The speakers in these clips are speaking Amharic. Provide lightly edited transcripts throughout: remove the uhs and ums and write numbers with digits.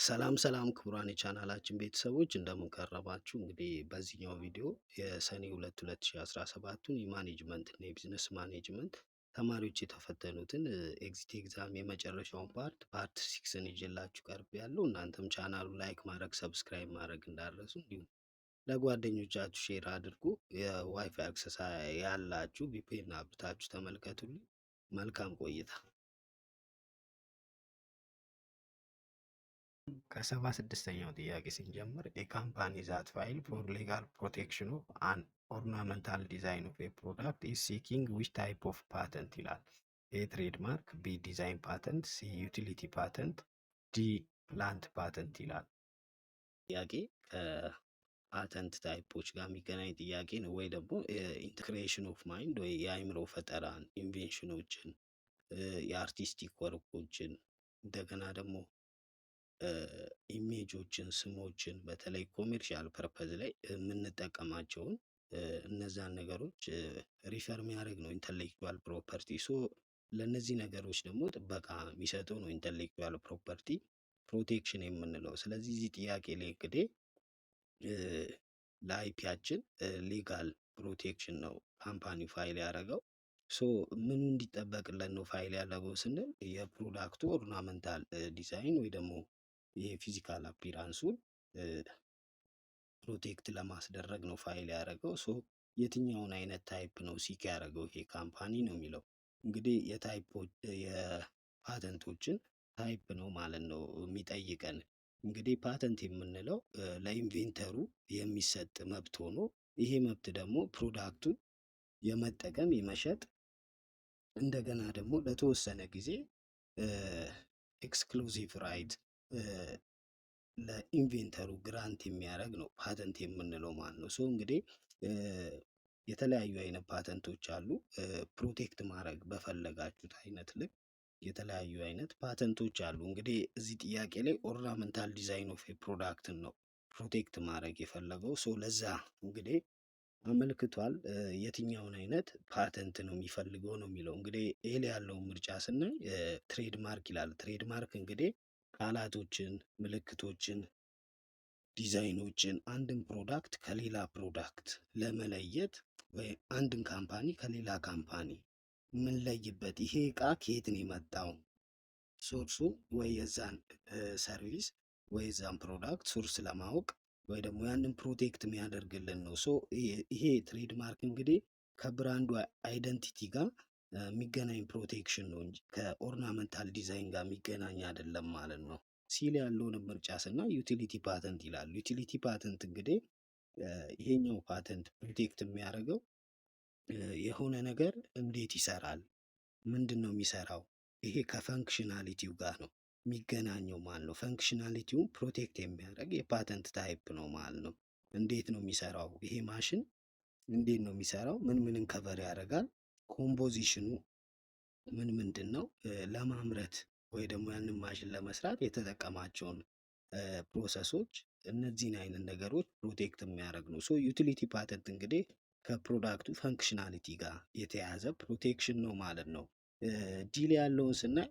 ሰላም ሰላም ክቡራን የቻናላችን ቤተሰቦች እንደምን ከረማችሁ። እንግዲህ በዚህኛው ቪዲዮ የሰኔ 2 2017ቱን የማኔጅመንት እና የቢዝነስ ማኔጅመንት ተማሪዎች የተፈተኑትን ኤግዚት ኤግዛም የመጨረሻውን ፓርት ሲክስን ይዤላችሁ ቀርቤያለሁ። እናንተም ቻናሉ ላይክ ማድረግ ሰብስክራይብ ማድረግ እንዳትረሱ፣ እንዲሁም ለጓደኞቻችሁ ሼር አድርጉ። የዋይፋይ አክሰስ ያላችሁ ቪፒኤን አብርታችሁ ተመልከቱልኝ። መልካም ቆይታ። ከ76ኛው ጥያቄ ስንጀምር የካምፓኒ ዛት ፋይል ፎር ሌጋል ፕሮቴክሽን ኦፍ አን ኦርናመንታል ዲዛይን ኦፍ ኤ ፕሮዳክት ኢዝ ሲኪንግ ዊች ታይፕ ኦፍ ፓተንት ይላል። ኤ ትሬድማርክ፣ ቢ ዲዛይን ፓተንት፣ ሲ ዩቲሊቲ ፓተንት፣ ዲ ፕላንት ፓተንት ይላል። ጥያቄ ከፓተንት ታይፖች ጋር የሚገናኝ ጥያቄ ነው፣ ወይ ደግሞ ኢንተግሬሽን ኦፍ ማይንድ ወይ የአእምሮ ፈጠራን፣ ኢንቬንሽኖችን፣ የአርቲስቲክ ወርኮችን እንደገና ደግሞ ኢሜጆችን፣ ስሞችን በተለይ ኮሜርሻል ፐርፐዝ ላይ የምንጠቀማቸውን እነዛን ነገሮች ሪፈር የሚያደርግ ነው ኢንተሌክቹዋል ፕሮፐርቲ። ሶ ለእነዚህ ነገሮች ደግሞ ጥበቃ የሚሰጠው ነው ኢንተሌክቹዋል ፕሮፐርቲ ፕሮቴክሽን የምንለው። ስለዚህ እዚህ ጥያቄ ላይ እንግዲህ ለአይፒያችን ሌጋል ፕሮቴክሽን ነው ካምፓኒ ፋይል ያደረገው። ሶ ምኑ እንዲጠበቅለት ነው ፋይል ያደረገው ስንል የፕሮዳክቱ ኦርናመንታል ዲዛይን ወይ ደግሞ የፊዚካል አፒራንሱን ፕሮቴክት ለማስደረግ ነው ፋይል ያደረገው። ሶ የትኛውን አይነት ታይፕ ነው ሲክ ያደረገው ይሄ ካምፓኒ ነው የሚለው። እንግዲህ የፓተንቶችን ታይፕ ነው ማለት ነው የሚጠይቀን። እንግዲህ ፓተንት የምንለው ለኢንቬንተሩ የሚሰጥ መብት ሆኖ ይሄ መብት ደግሞ ፕሮዳክቱን የመጠቀም የመሸጥ እንደገና ደግሞ ለተወሰነ ጊዜ ኤክስክሉዚቭ ራይት ለኢንቬንተሩ ግራንት የሚያደርግ ነው ፓተንት የምንለው ማለት ነው። ሶ እንግዲህ የተለያዩ አይነት ፓተንቶች አሉ። ፕሮቴክት ማድረግ በፈለጋችሁት አይነት ልክ የተለያዩ አይነት ፓተንቶች አሉ። እንግዲህ እዚህ ጥያቄ ላይ ኦርናመንታል ዲዛይን ኦፍ ፕሮዳክትን ነው ፕሮቴክት ማድረግ የፈለገው። ሶ ለዛ እንግዲህ አመልክቷል። የትኛውን አይነት ፓተንት ነው የሚፈልገው ነው የሚለው። እንግዲህ ኤል ያለውን ምርጫ ስናይ ትሬድማርክ ይላል። ትሬድማርክ እንግዲህ ቃላቶችን፣ ምልክቶችን፣ ዲዛይኖችን አንድን ፕሮዳክት ከሌላ ፕሮዳክት ለመለየት ወይ አንድን ካምፓኒ ከሌላ ካምፓኒ የምንለይበት ይሄ እቃ ከየት ነው የመጣው ሶርሱ ወይ የዛን ሰርቪስ ወይ የዛን ፕሮዳክት ሶርስ ለማወቅ ወይ ደግሞ ያንን ፕሮቴክት የሚያደርግልን ነው። ሶ ይሄ ትሬድማርክ እንግዲህ ከብራንዱ አይደንቲቲ ጋር የሚገናኝ ፕሮቴክሽን ነው እንጂ ከኦርናመንታል ዲዛይን ጋር የሚገናኝ አይደለም ማለት ነው። ሲል ያለውን ምርጫ ስና ዩቲሊቲ ፓተንት ይላሉ። ዩቲሊቲ ፓተንት እንግዲህ ይሄኛው ፓተንት ፕሮቴክት የሚያደርገው የሆነ ነገር እንዴት ይሰራል፣ ምንድን ነው የሚሰራው፣ ይሄ ከፈንክሽናሊቲው ጋር ነው የሚገናኘው ማለት ነው። ፈንክሽናሊቲውን ፕሮቴክት የሚያደርግ የፓተንት ታይፕ ነው ማለት ነው። እንዴት ነው የሚሰራው ይሄ ማሽን፣ እንዴት ነው የሚሰራው፣ ምን ምንን ከቨር ያደርጋል፣ ኮምፖዚሽኑ ምን ምንድን ነው፣ ለማምረት ወይ ደግሞ ያንን ማሽን ለመስራት የተጠቀማቸውን ፕሮሰሶች፣ እነዚህን አይነት ነገሮች ፕሮቴክት የሚያደርግ ነው። ሶ ዩቲሊቲ ፓተንት እንግዲህ ከፕሮዳክቱ ፈንክሽናሊቲ ጋር የተያያዘ ፕሮቴክሽን ነው ማለት ነው። ዲል ያለውን ስናይ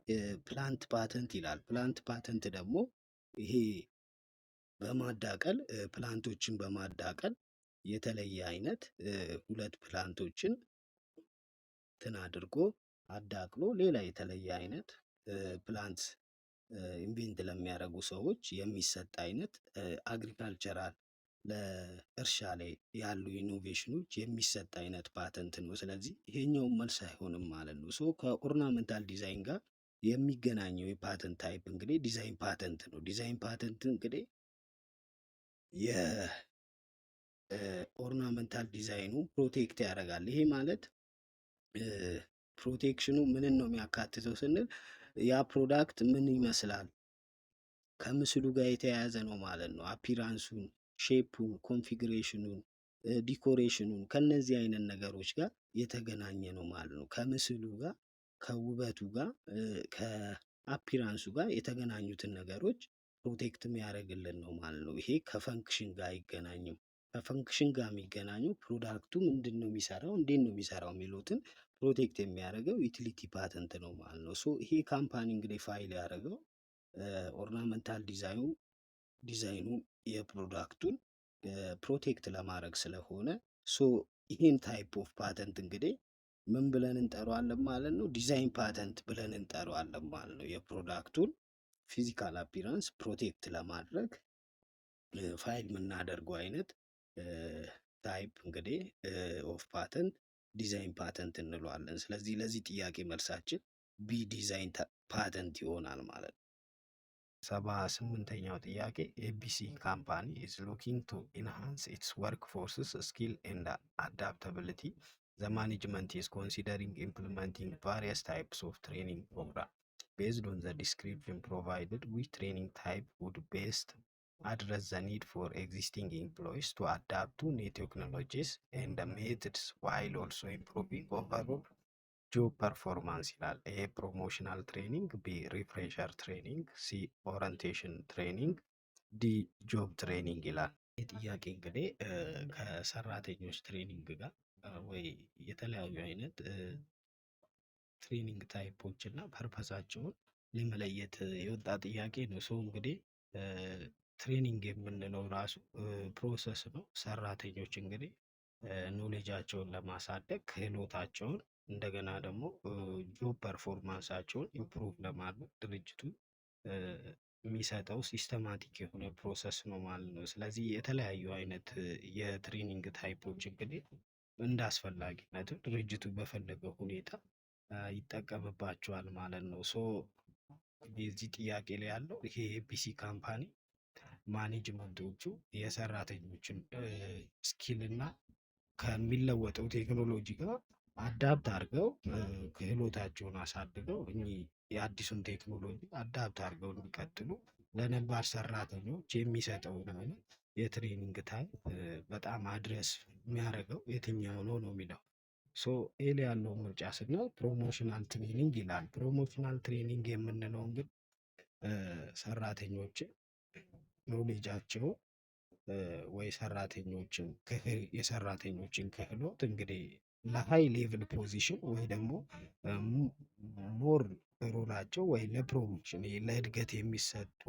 ፕላንት ፓተንት ይላል። ፕላንት ፓተንት ደግሞ ይሄ በማዳቀል ፕላንቶችን በማዳቀል የተለየ አይነት ሁለት ፕላንቶችን እንትን አድርጎ አዳቅሎ ሌላ የተለየ አይነት ፕላንት ኢንቬንት ለሚያደርጉ ሰዎች የሚሰጥ አይነት አግሪካልቸራል ለእርሻ ላይ ያሉ ኢኖቬሽኖች የሚሰጥ አይነት ፓተንት ነው። ስለዚህ ይሄኛውን መልስ አይሆንም ማለት ነው። ሶ ከኦርናመንታል ዲዛይን ጋር የሚገናኘው የፓተንት ታይፕ እንግዲህ ዲዛይን ፓተንት ነው። ዲዛይን ፓተንት እንግዲህ የኦርናመንታል ዲዛይኑ ፕሮቴክት ያደርጋል። ይሄ ማለት ፕሮቴክሽኑ ምንን ነው የሚያካትተው ስንል ያ ፕሮዳክት ምን ይመስላል ከምስሉ ጋር የተያያዘ ነው ማለት ነው። አፒራንሱን፣ ሼፑን፣ ኮንፊግሬሽኑን፣ ዲኮሬሽኑን ከነዚህ አይነት ነገሮች ጋር የተገናኘ ነው ማለት ነው። ከምስሉ ጋር ከውበቱ ጋር ከአፒራንሱ ጋር የተገናኙትን ነገሮች ፕሮቴክት የሚያደርግልን ነው ማለት ነው። ይሄ ከፈንክሽን ጋር አይገናኝም። ከፈንክሽን ጋር የሚገናኘው ፕሮዳክቱ ምንድን ነው የሚሰራው፣ እንዴት ነው የሚሰራው የሚሉትን ፕሮቴክት የሚያደርገው ዩቲሊቲ ፓተንት ነው ማለት ነው። ሶ ይሄ ካምፓኒ እንግዲህ ፋይል ያደረገው ኦርናመንታል ዲዛይኑ የፕሮዳክቱን ፕሮቴክት ለማድረግ ስለሆነ ሶ ይህን ታይፕ ኦፍ ፓተንት እንግዲህ ምን ብለን እንጠራዋለን ማለት ነው? ዲዛይን ፓተንት ብለን እንጠራዋለን ማለት ነው። የፕሮዳክቱን ፊዚካል አፒራንስ ፕሮቴክት ለማድረግ ፋይል የምናደርገው አይነት ታይፕ እንግዲህ ኦፍ ፓተንት ዲዛይን ፓተንት እንለዋለን። ስለዚህ ለዚህ ጥያቄ መልሳችን ቢ ዲዛይን ፓተንት ይሆናል ማለት ነው። 78ኛው ጥያቄ ኤቢሲ ካምፓኒ ኢዝ ሉኪንግ ቱ ኢንሃንስ ኢትስ ወርክ ፎርስስ ስኪል ኤንድ አዳፕታቢሊቲ ዘ ማኔጅመንት ኢዝ ኮንሲደሪንግ ኢምፕሊመንቲንግ ቫሪየስ ታይፕስ ኦፍ ትሬኒንግ ፕሮግራም ቤዝድ ኦን ዘ ዲስክሪፕሽን ፕሮቫይድድ ዊች ትሬኒንግ ታይፕ ውድ ቤስት address the need for existing employees to adapt to new technologies and methods while also improving overall ጆብ ፐርፎርማንስ ይላል። ኤ ፕሮሞሽናል ትሬኒንግ፣ ቢ ሪፍሬሸር ትሬኒንግ፣ ሲ ኦሪንቴሽን ትሬኒንግ፣ ዲ ጆብ ትሬኒንግ ይላል። ይህ ጥያቄ እንግዲህ ከሰራተኞች ትሬኒንግ ጋር ወይ የተለያዩ አይነት ትሬኒንግ ታይፖች እና ፐርፐሳቸውን ለመለየት የወጣ ጥያቄ ነው። ሰው እንግዲህ ትሬኒንግ የምንለው ራሱ ፕሮሰስ ነው። ሰራተኞች እንግዲህ ኖሌጃቸውን ለማሳደግ ክህሎታቸውን እንደገና ደግሞ ጆብ ፐርፎርማንሳቸውን ኢምፕሩቭ ለማድረግ ድርጅቱ የሚሰጠው ሲስተማቲክ የሆነ ፕሮሰስ ነው ማለት ነው። ስለዚህ የተለያዩ አይነት የትሬኒንግ ታይፖች እንግዲህ እንደ አስፈላጊነቱ ድርጅቱ በፈለገው ሁኔታ ይጠቀምባቸዋል ማለት ነው። ሶ የዚህ ጥያቄ ላይ ያለው ይሄ ኤቢሲ ካምፓኒ ማኔጅመንቶቹ የሰራተኞችን ስኪል እና ከሚለወጠው ቴክኖሎጂ ጋር አዳፕት አድርገው ክህሎታቸውን አሳድገው እኚህ የአዲሱን ቴክኖሎጂ አዳፕት አድርገው እንዲቀጥሉ ለነባር ሰራተኞች የሚሰጠውን አይነት የትሬኒንግ ታይፕ በጣም አድረስ የሚያደርገው የትኛው ነው ነው የሚለው። ሶ ኤል ያለው ምርጫ ስናይ ፕሮሞሽናል ትሬኒንግ ይላል። ፕሮሞሽናል ትሬኒንግ የምንለው እንግዲህ ሰራተኞችን ኖሌጃቸው ወይ የሰራተኞችን ክህሎት እንግዲህ ለሃይ ሌቭል ፖዚሽን ወይ ደግሞ ሞር ሮላቸው ወይ ለፕሮሞሽን ለእድገት የሚሰጡ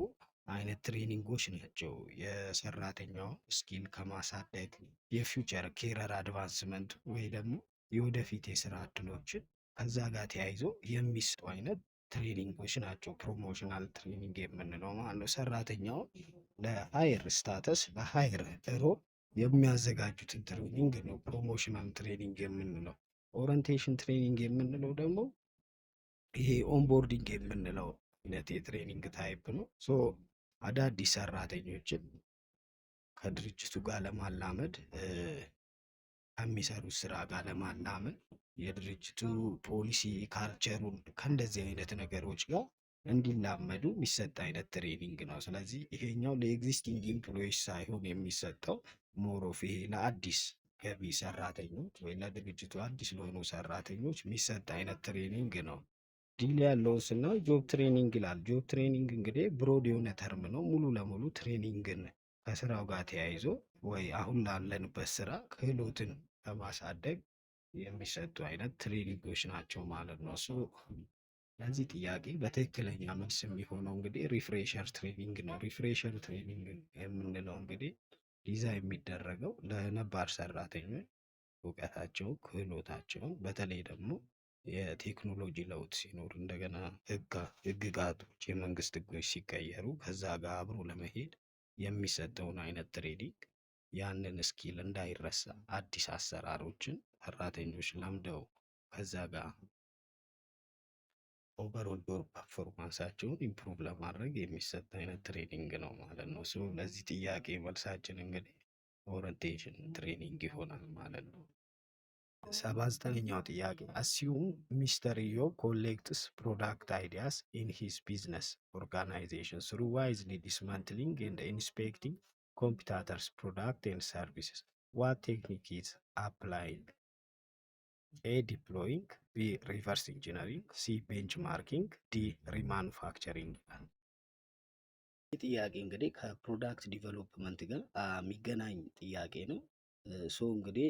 አይነት ትሬኒንጎች ናቸው። የሰራተኛውን ስኪል ከማሳደግ የፊውቸር ኬረር አድቫንስመንት ወይ ደግሞ የወደፊት የስራ እድሎችን ከዛ ጋር ተያይዞ የሚሰጡ አይነት ትሬኒንጎች ናቸው ፕሮሞሽናል ትሬኒንግ የምንለው ማለት ነው። ሰራተኛውን ለሃየር ስታተስ ለሃየር ሮል የሚያዘጋጁትን ትሬኒንግ ነው ፕሮሞሽናል ትሬኒንግ የምንለው። ኦሪንቴሽን ትሬኒንግ የምንለው ደግሞ ይሄ ኦንቦርዲንግ የምንለው አይነት የትሬኒንግ ታይፕ ነው። ሶ አዳዲስ ሰራተኞችን ከድርጅቱ ጋር ለማላመድ ከሚሰሩት ስራ ጋር ለማላመድ የድርጅቱ ፖሊሲ ካልቸሩን ከእንደዚህ አይነት ነገሮች ጋር እንዲላመዱ የሚሰጥ አይነት ትሬኒንግ ነው። ስለዚህ ይሄኛው ለኤግዚስቲንግ ኢምፕሎይስ ሳይሆን የሚሰጠው ሞሮፍ ይሄ ለአዲስ ገቢ ሰራተኞች ወይ ለድርጅቱ አዲስ ለሆኑ ሰራተኞች የሚሰጥ አይነት ትሬኒንግ ነው። ዲል ያለው ስናይ ጆብ ትሬኒንግ ይላል። ጆብ ትሬኒንግ እንግዲህ ብሮድ የሆነ ተርም ነው። ሙሉ ለሙሉ ትሬኒንግን ከስራው ጋር ተያይዞ ወይ አሁን ላለንበት ስራ ክህሎትን ለማሳደግ የሚሰጡ አይነት ትሬኒንጎች ናቸው ማለት ነው። ለዚህ ጥያቄ በትክክለኛ መልስ የሚሆነው እንግዲህ ሪፍሬሸር ትሬኒንግ ነው። ሪፍሬሸር ትሬኒንግ የምንለው እንግዲህ ዲዛይን የሚደረገው ለነባር ሰራተኞች እውቀታቸውን ክህሎታቸውን በተለይ ደግሞ የቴክኖሎጂ ለውጥ ሲኖር እንደገና ህግጋቶች የመንግስት ህጎች ሲቀየሩ ከዛ ጋር አብሮ ለመሄድ የሚሰጠውን አይነት ትሬኒንግ ያንን ስኪል እንዳይረሳ አዲስ አሰራሮችን ሰራተኞች ለምደው ከዛ ጋር ኦቨርኦል ፐርፎርማንሳቸውን ኢምፕሩቭ ለማድረግ የሚሰጥ አይነት ትሬኒንግ ነው ማለት ነው። ለዚህ ጥያቄ መልሳችን እንግዲህ ኦሪንቴሽን ትሬኒንግ ይሆናል ማለት ነው። 79ኛው ጥያቄ አሲዩም ሚስተር ኢዮብ ኮሌክትስ ፕሮዳክት አይዲያስ ኢን ሂዝ ቢዝነስ ኦርጋናይዜሽን ስሩ ዋይዝሊ ዲስማንትሊንግ ኤንድ ኢንስፔክቲንግ ኮምፒውተርስ ፕሮዳክት ኤንድ ሰርቪስስ ዋት ቴክኒክ ኢዝ አፕላይንግ? ኤ ዲፕሎይንግ፣ ቢ ሪቨርስ ኢንጂነሪንግ፣ ሲ ቤንች ማርኪንግ፣ ዲ ሪማኑፋክቸሪንግ። ይህ ጥያቄ እንግዲህ ከፕሮዳክት ዲቨሎፕመንት ጋር የሚገናኝ ጥያቄ ነው። እንግዲህ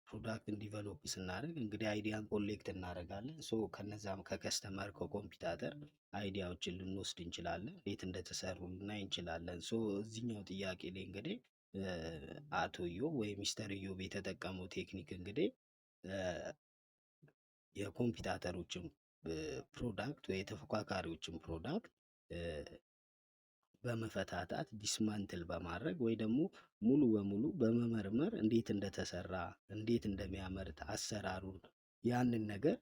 ፕሮዳክትን ዲቨሎፕ ስናደርግ እንግዲህ አይዲያን ኮሌክት እናደርጋለን። ሶ ከነዛም ከከስተመር ከኮምፒውተር አይዲያዎችን ልንወስድ እንችላለን። እንዴት እንደተሰሩ ልናይ እንችላለን። ሶ እዚህኛው ጥያቄ ላይ እንግዲህ አቶ ኢዮብ ወይ ሚስተር ኢዮብ የተጠቀመው ቴክኒክ እንግዲህ የኮምፒውተሮችን ፕሮዳክት ወይ የተፎካካሪዎችን ፕሮዳክት በመፈታታት ዲስማንትል በማድረግ ወይ ደግሞ ሙሉ በሙሉ በመመርመር እንዴት እንደተሰራ እንዴት እንደሚያመርት አሰራሩን ያንን ነገር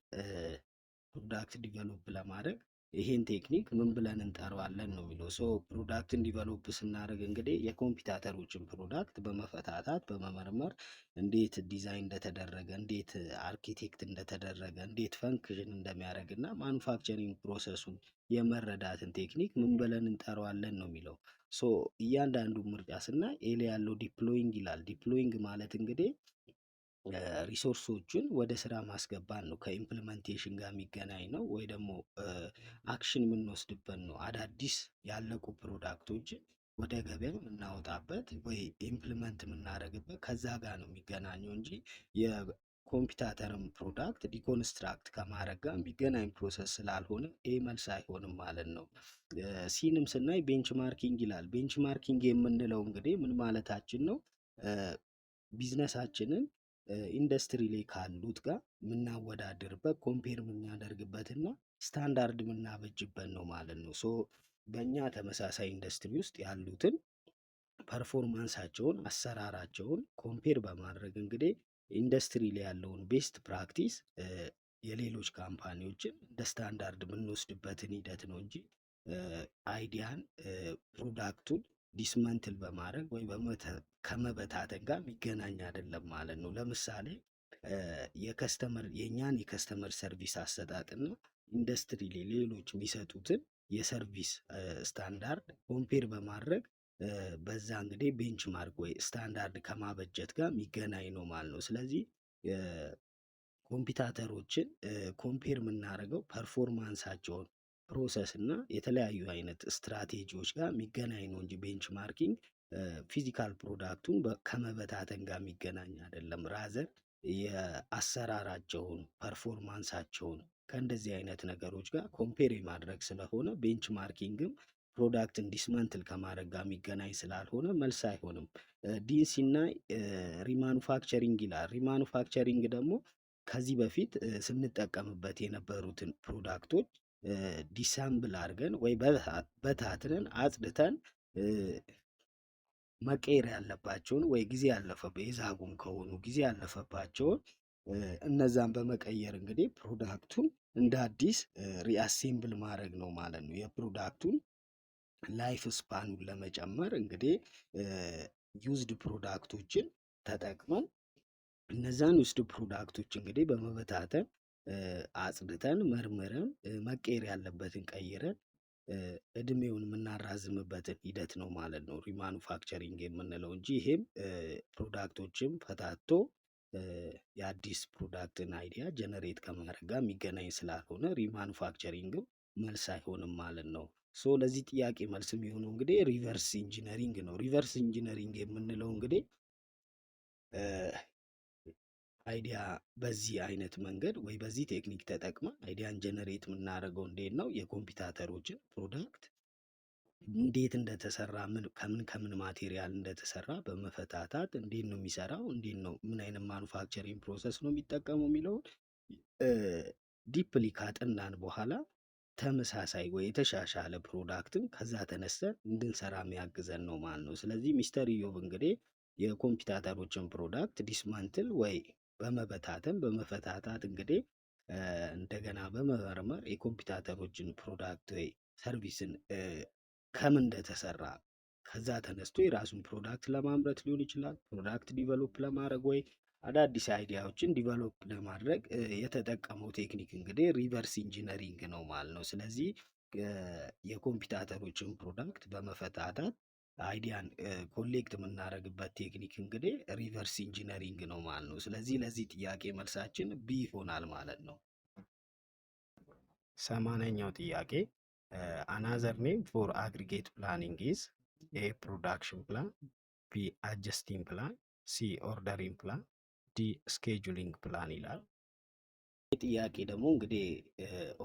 ፕሮዳክት ዲቨሎፕ ለማድረግ ይሄን ቴክኒክ ምን ብለን እንጠራዋለን ነው የሚለው። ሶ ፕሮዳክትን ዲቨሎፕ ስናደርግ እንግዲህ የኮምፒውተሮችን ፕሮዳክት በመፈታታት በመመርመር እንዴት ዲዛይን እንደተደረገ እንዴት አርኪቴክት እንደተደረገ እንዴት ፈንክሽን እንደሚያደርግ እና ማኑፋክቸሪንግ ፕሮሰሱን የመረዳትን ቴክኒክ ምን ብለን እንጠራዋለን ነው የሚለው። ሶ እያንዳንዱ ምርጫ ስናይ ኤ ላይ ያለው ዲፕሎይንግ ይላል። ዲፕሎይንግ ማለት እንግዲህ ሪሶርሶችን ወደ ስራ ማስገባት ነው። ከኢምፕሊመንቴሽን ጋር የሚገናኝ ነው ወይ ደግሞ አክሽን የምንወስድበት ነው። አዳዲስ ያለቁ ፕሮዳክቶችን ወደ ገበያ የምናወጣበት ወይ ኢምፕሊመንት የምናደርግበት ከዛ ጋር ነው የሚገናኘው እንጂ የኮምፒውተርን ፕሮዳክት ዲኮንስትራክት ከማድረግ ጋር የሚገናኝ ፕሮሰስ ስላልሆነ ኤ መልስ አይሆንም ማለት ነው። ሲንም ስናይ ቤንች ማርኪንግ ይላል። ቤንች ማርኪንግ የምንለው እንግዲህ ምን ማለታችን ነው? ቢዝነሳችንን ኢንዱስትሪ ላይ ካሉት ጋር የምናወዳድርበት ኮምፔር የምናደርግበት እና ስታንዳርድ የምናበጅበት ነው ማለት ነው። ሶ በእኛ ተመሳሳይ ኢንዱስትሪ ውስጥ ያሉትን ፐርፎርማንሳቸውን አሰራራቸውን ኮምፔር በማድረግ እንግዲህ ኢንዱስትሪ ላይ ያለውን ቤስት ፕራክቲስ የሌሎች ካምፓኒዎችን እንደ ስታንዳርድ የምንወስድበትን ሂደት ነው እንጂ አይዲያን ፕሮዳክቱን ዲስመንትል በማድረግ ወይ ከመበታተን ጋር የሚገናኝ አይደለም ማለት ነው። ለምሳሌ የእኛን የከስተመር ሰርቪስ አሰጣጥና ኢንዱስትሪ ላይ ሌሎች የሚሰጡትን የሰርቪስ ስታንዳርድ ኮምፔር በማድረግ በዛ እንግዲህ ቤንች ማርክ ወይ ስታንዳርድ ከማበጀት ጋር የሚገናኝ ነው ማለት ነው። ስለዚህ ኮምፒውተሮችን ኮምፔር የምናደርገው ፐርፎርማንሳቸውን ፕሮሰስ እና የተለያዩ አይነት ስትራቴጂዎች ጋር የሚገናኝ ነው እንጂ ቤንች ማርኪንግ ፊዚካል ፕሮዳክቱን ከመበታተን ጋር የሚገናኝ አይደለም። ራዘር የአሰራራቸውን ፐርፎርማንሳቸውን ከእንደዚህ አይነት ነገሮች ጋር ኮምፔር ማድረግ ስለሆነ ቤንች ማርኪንግም ፕሮዳክትን ዲስመንትል ከማድረግ ጋር የሚገናኝ ስላልሆነ መልስ አይሆንም። ዲን ሲናይ ሪማኑፋክቸሪንግ ይላል። ሪማኑፋክቸሪንግ ደግሞ ከዚህ በፊት ስንጠቀምበት የነበሩትን ፕሮዳክቶች ዲሳምብል አድርገን ወይ በታትነን አጽድተን መቀየር ያለባቸውን ወይ ጊዜ ያለፈበት የዛጉም ከሆኑ ጊዜ ያለፈባቸውን እነዛን በመቀየር እንግዲህ ፕሮዳክቱን እንደ አዲስ ሪአሴምብል ማድረግ ነው ማለት ነው። የፕሮዳክቱን ላይፍ ስፓኑን ለመጨመር እንግዲህ ዩዝድ ፕሮዳክቶችን ተጠቅመን እነዛን ዩዝድ ፕሮዳክቶች እንግዲህ በመበታተን አጽድተን መርምረን መቀየር ያለበትን ቀይረን እድሜውን የምናራዝምበትን ሂደት ነው ማለት ነው ሪማኑፋክቸሪንግ የምንለው እንጂ ይሄም ፕሮዳክቶችን ፈታቶ የአዲስ ፕሮዳክትን አይዲያ ጀነሬት ከማድረግ ጋር የሚገናኝ ስላልሆነ ሪማኑፋክቸሪንግም መልስ አይሆንም ማለት ነው። ሶ ለዚህ ጥያቄ መልስ የሚሆነው እንግዲህ ሪቨርስ ኢንጂነሪንግ ነው። ሪቨርስ ኢንጂነሪንግ የምንለው እንግዲህ አይዲያ በዚህ አይነት መንገድ ወይ በዚህ ቴክኒክ ተጠቅመን አይዲያን ጀነሬት የምናደርገው እንዴት ነው? የኮምፒውተሮችን ፕሮዳክት እንዴት እንደተሰራ ከምን ማቴሪያል እንደተሰራ በመፈታታት እንዴት ነው የሚሰራው፣ እንዴት ነው ምን አይነት ማኑፋክቸሪንግ ፕሮሰስ ነው የሚጠቀመው የሚለውን ዲፕሊ ካጠናን በኋላ ተመሳሳይ ወይ የተሻሻለ ፕሮዳክትን ከዛ ተነስተን እንድንሰራ የሚያግዘን ነው ማለት ነው። ስለዚህ ሚስተር ኢዮብ እንግዲህ የኮምፒውተሮችን ፕሮዳክት ዲስማንትል ወይ በመበታተን በመፈታታት እንግዲህ እንደገና በመመርመር የኮምፒውተሮችን ፕሮዳክት ወይ ሰርቪስን ከምን እንደተሰራ ከዛ ተነስቶ የራሱን ፕሮዳክት ለማምረት ሊሆን ይችላል፣ ፕሮዳክት ዲቨሎፕ ለማድረግ ወይ አዳዲስ አይዲያዎችን ዲቨሎፕ ለማድረግ የተጠቀመው ቴክኒክ እንግዲህ ሪቨርስ ኢንጂነሪንግ ነው ማለት ነው። ስለዚህ የኮምፒውተሮችን ፕሮዳክት በመፈታታት አይዲያን ኮሌክት የምናደርግበት ቴክኒክ እንግዲህ ሪቨርስ ኢንጂነሪንግ ነው ማለት ነው። ስለዚህ ለዚህ ጥያቄ መልሳችን ቢ ይሆናል ማለት ነው። 80ኛው ጥያቄ አናዘር ኔም ፎር አግሪጌት ፕላኒንግ ኢዝ ኤ ፕሮዳክሽን ፕላን፣ ቢ አጀስቲንግ ፕላን፣ ሲ ኦርደሪንግ ፕላን፣ ዲ ስኬጁሊንግ ፕላን ይላል። ይህ ጥያቄ ደግሞ እንግዲህ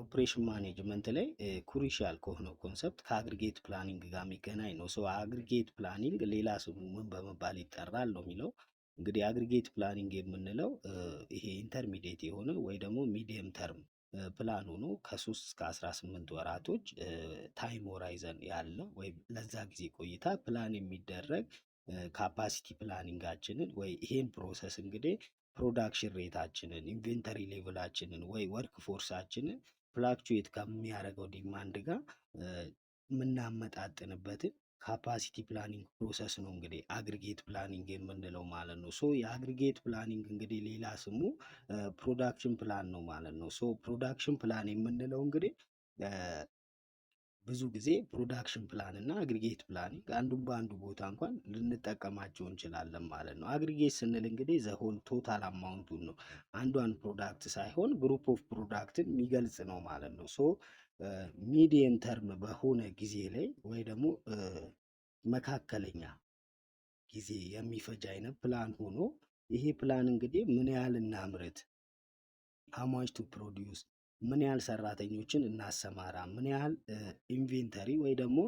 ኦፕሬሽን ማኔጅመንት ላይ ኩሪሻል ከሆነው ኮንሰፕት ከአግሪጌት ፕላኒንግ ጋር የሚገናኝ ነው። ሶ አግሪጌት ፕላኒንግ ሌላ ስሙ ምን በመባል ይጠራል ነው የሚለው። እንግዲህ አግሪጌት ፕላኒንግ የምንለው ይሄ ኢንተርሚዲየት የሆነ ወይ ደግሞ ሚዲየም ተርም ፕላን ሆኖ ከ3 እስከ 18 ወራቶች ታይም ሆራይዘን ያለው ወይም ለዛ ጊዜ ቆይታ ፕላን የሚደረግ ካፓሲቲ ፕላኒንጋችንን ወይ ይሄን ፕሮሰስ እንግዲህ ፕሮዳክሽን ሬታችንን ኢንቬንተሪ ሌቭላችንን ወይ ወርክ ፎርሳችንን ፍላክቹዌት ከሚያደርገው ዲማንድ ጋር የምናመጣጥንበትን ካፓሲቲ ፕላኒንግ ፕሮሰስ ነው እንግዲህ አግሪጌት ፕላኒንግ የምንለው ማለት ነው። ሶ የአግሪጌት ፕላኒንግ እንግዲህ ሌላ ስሙ ፕሮዳክሽን ፕላን ነው ማለት ነው። ሶ ፕሮዳክሽን ፕላን የምንለው እንግዲህ ብዙ ጊዜ ፕሮዳክሽን ፕላን እና አግሪጌት ፕላኒንግ አንዱን በአንዱ ቦታ እንኳን ልንጠቀማቸው እንችላለን ማለት ነው። አግሪጌት ስንል እንግዲህ ዘሆል ቶታል አማውንቱን ነው፣ አንዷን ፕሮዳክት ሳይሆን ግሩፕ ኦፍ ፕሮዳክትን የሚገልጽ ነው ማለት ነው። ሶ ሚዲየም ተርም በሆነ ጊዜ ላይ ወይ ደግሞ መካከለኛ ጊዜ የሚፈጅ አይነት ፕላን ሆኖ ይሄ ፕላን እንግዲህ ምን ያህል እናምርት፣ ሃማች ቱ ፕሮዲውስ፣ ምን ያህል ሰራተኞችን እናሰማራ፣ ምን ያህል ኢንቬንተሪ ወይ ደግሞ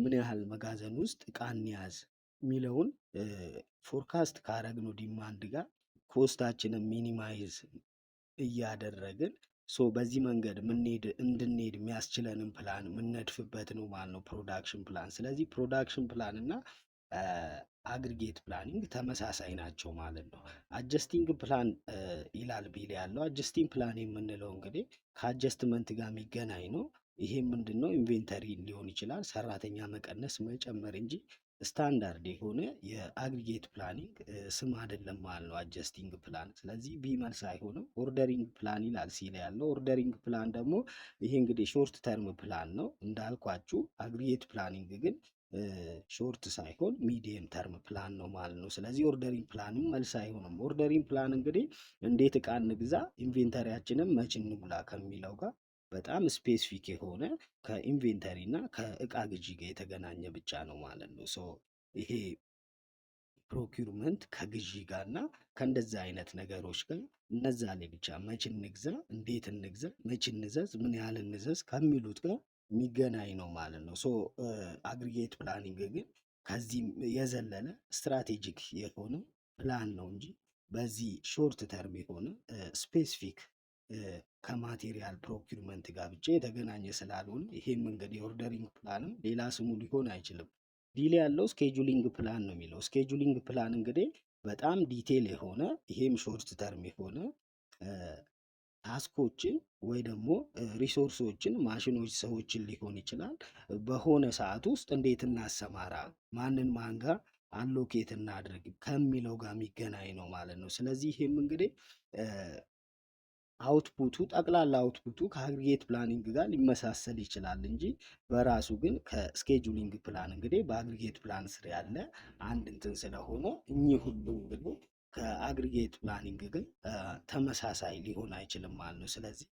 ምን ያህል መጋዘን ውስጥ እቃ እንያዝ የሚለውን ፎርካስት ካረግነው ዲማንድ ጋር ኮስታችንን ሚኒማይዝ እያደረግን በዚህ መንገድ እንድንሄድ የሚያስችለንን ፕላን የምንነድፍበት ነው ማለት ነው ፕሮዳክሽን ፕላን። ስለዚህ ፕሮዳክሽን ፕላን እና አግሪጌት ፕላኒንግ ተመሳሳይ ናቸው ማለት ነው። አጀስቲንግ ፕላን ይላል ቢል ያለው አጀስቲንግ ፕላን የምንለው እንግዲህ ከአጀስትመንት ጋር የሚገናኝ ነው። ይሄ ምንድን ነው? ኢንቬንተሪ ሊሆን ይችላል፣ ሰራተኛ መቀነስ መጨመር እንጂ ስታንዳርድ የሆነ የአግሪጌት ፕላኒንግ ስም አይደለም ማለት ነው አጀስቲንግ ፕላን። ስለዚህ ቢ መልስ አይሆንም። ኦርደሪንግ ፕላን ይላል ሲል ያለው። ኦርደሪንግ ፕላን ደግሞ ይሄ እንግዲህ ሾርት ተርም ፕላን ነው እንዳልኳችሁ። አግሪጌት ፕላኒንግ ግን ሾርት ሳይሆን ሚዲየም ተርም ፕላን ነው ማለት ነው። ስለዚህ ኦርደሪንግ ፕላንም መልስ አይሆንም። ኦርደሪንግ ፕላን እንግዲህ እንዴት እቃ እንግዛ፣ ኢንቬንተሪያችንን መች እንሙላ ከሚለው ጋር በጣም ስፔሲፊክ የሆነ ከኢንቬንተሪ እና ከእቃ ግዢ ጋር የተገናኘ ብቻ ነው ማለት ነው። ሶ ይሄ ፕሮኪውርመንት ከግዢ ጋር እና ከእንደዛ አይነት ነገሮች ጋር እነዛ ላይ ብቻ መች እንግዛ፣ እንዴት እንግዛ፣ መች እንዘዝ፣ ምን ያህል እንዘዝ ከሚሉት ጋር የሚገናኝ ነው ማለት ነው። ሶ አግሪጌት ፕላኒንግ ግን ከዚህም የዘለለ ስትራቴጂክ የሆነ ፕላን ነው እንጂ በዚህ ሾርት ተርም የሆነ ስፔሲፊክ ከማቴሪያል ፕሮኪውርመንት ጋር ብቻ የተገናኘ ስላልሆነ ይሄም እንግዲህ የኦርደሪንግ ፕላንም ሌላ ስሙ ሊሆን አይችልም። ዲል ያለው ስኬጁሊንግ ፕላን ነው የሚለው። ስኬጁሊንግ ፕላን እንግዲህ በጣም ዲቴል የሆነ ይሄም ሾርት ተርም የሆነ ታስኮችን ወይ ደግሞ ሪሶርሶችን፣ ማሽኖች፣ ሰዎችን ሊሆን ይችላል በሆነ ሰዓት ውስጥ እንዴት እናሰማራ፣ ማንን ማን ጋር አሎኬት እናድርግ ከሚለው ጋር የሚገናኝ ነው ማለት ነው። ስለዚህ ይህም እንግዲህ አውትፑቱ ጠቅላላ አውትፑቱ ከአግሪጌት ፕላኒንግ ጋር ሊመሳሰል ይችላል እንጂ በራሱ ግን ከስኬጁሊንግ ፕላን እንግዲህ በአግሪጌት ፕላን ስር ያለ አንድ እንትን ስለሆነ እኚህ ሁሉ እንግዲህ ከአግሪጌት ፕላኒንግ ግን ተመሳሳይ ሊሆን አይችልም ማለት ነው። ስለዚህ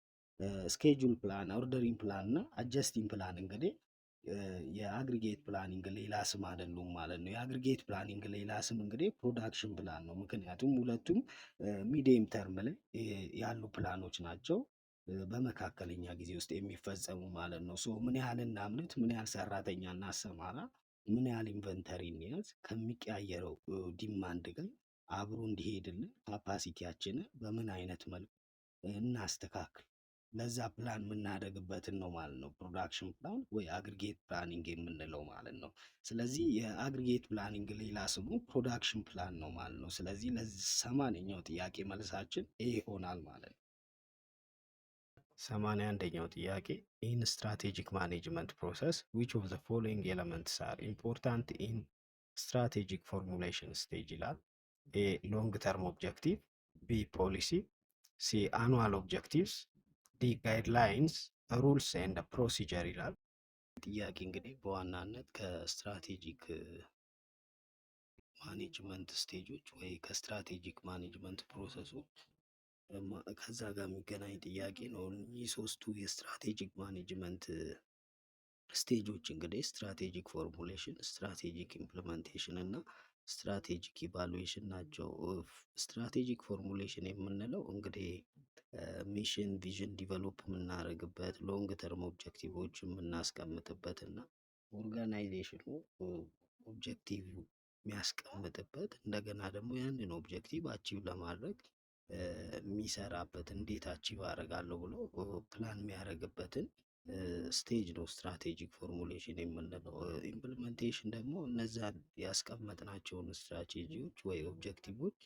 ስኬጁል ፕላን፣ ኦርደሪንግ ፕላን እና አጀስቲንግ ፕላን እንግዲህ የአግሪጌት ፕላኒንግ ሌላ ስም አይደሉም ማለት ነው። የአግሪጌት ፕላኒንግ ሌላ ስም እንግዲህ ፕሮዳክሽን ፕላን ነው። ምክንያቱም ሁለቱም ሚዲየም ተርም ላይ ያሉ ፕላኖች ናቸው፣ በመካከለኛ ጊዜ ውስጥ የሚፈጸሙ ማለት ነው። ሶ ምን ያህል እናምርት፣ ምን ያህል ሰራተኛ እናሰማራ፣ ምን ያህል ኢንቨንተሪ እንያዝ ከሚቀያየረው ዲማንድ ጋር አብሮ እንዲሄድልን ካፓሲቲያችንን በምን አይነት መልኩ እናስተካክል፣ ለዛ ፕላን የምናደርግበትን ነው ማለት ነው ፕሮዳክሽን ፕላን ወይ አግሪጌት ፕላኒንግ የምንለው ማለት ነው። ስለዚህ የአግሪጌት ፕላኒንግ ሌላ ስሙ ፕሮዳክሽን ፕላን ነው ማለት ነው። ስለዚህ ለዚህ 80ኛው ጥያቄ መልሳችን ይሄ ይሆናል ማለት ነው። 81ኛው ጥያቄ ኢን ስትራቴጂክ ማኔጅመንት ፕሮሰስ ዊች ኦፍ ዘ ፎሎዊንግ ኤለመንትስ አር ኢምፖርታንት ኢን ስትራቴጂክ ፎርሙሌሽን ስቴጅ ይላል። ኤ ሎንግ ተርም ኦብጀክቲቭ፣ ቢ ፖሊሲ፣ ሲ አኑዋል ኦብጀክቲቭስ፣ ዲ ጋይድላይንስ ሩልስ ኤንድ ፕሮሲጀር ይላል። ጥያቄ እንግዲህ በዋናነት ከስትራቴጂክ ማኔጅመንት ስቴጆች ወይ ከስትራቴጂክ ማኔጅመንት ፕሮሰሶች ከዛ ጋር የሚገናኝ ጥያቄ ነው። ይህ ሶስቱ የስትራቴጂክ ማኔጅመንት ስቴጆች እንግዲህ ስትራቴጂክ ፎርሙሌሽን፣ ስትራቴጂክ ኢምፕሊመንቴሽን እና ስትራቴጂክ ኢቫሉዌሽን ናቸው። ስትራቴጂክ ፎርሙሌሽን የምንለው እንግዲህ ሚሽን ቪዥን ዲቨሎፕ የምናደርግበት ሎንግ ተርም ኦብጀክቲቮች የምናስቀምጥበት እና ኦርጋናይዜሽኑ ኦብጀክቲቭ የሚያስቀምጥበት እንደገና ደግሞ ያንን ኦብጀክቲቭ አቺቭ ለማድረግ የሚሰራበት እንዴት አቺቭ አደርጋለሁ ብሎ ፕላን የሚያደርግበትን ስቴጅ ነው ስትራቴጂክ ፎርሙሌሽን የምንለው። ኢምፕሊመንቴሽን ደግሞ እነዛን ያስቀመጥናቸውን ስትራቴጂዎች ወይ ኦብጀክቲቮች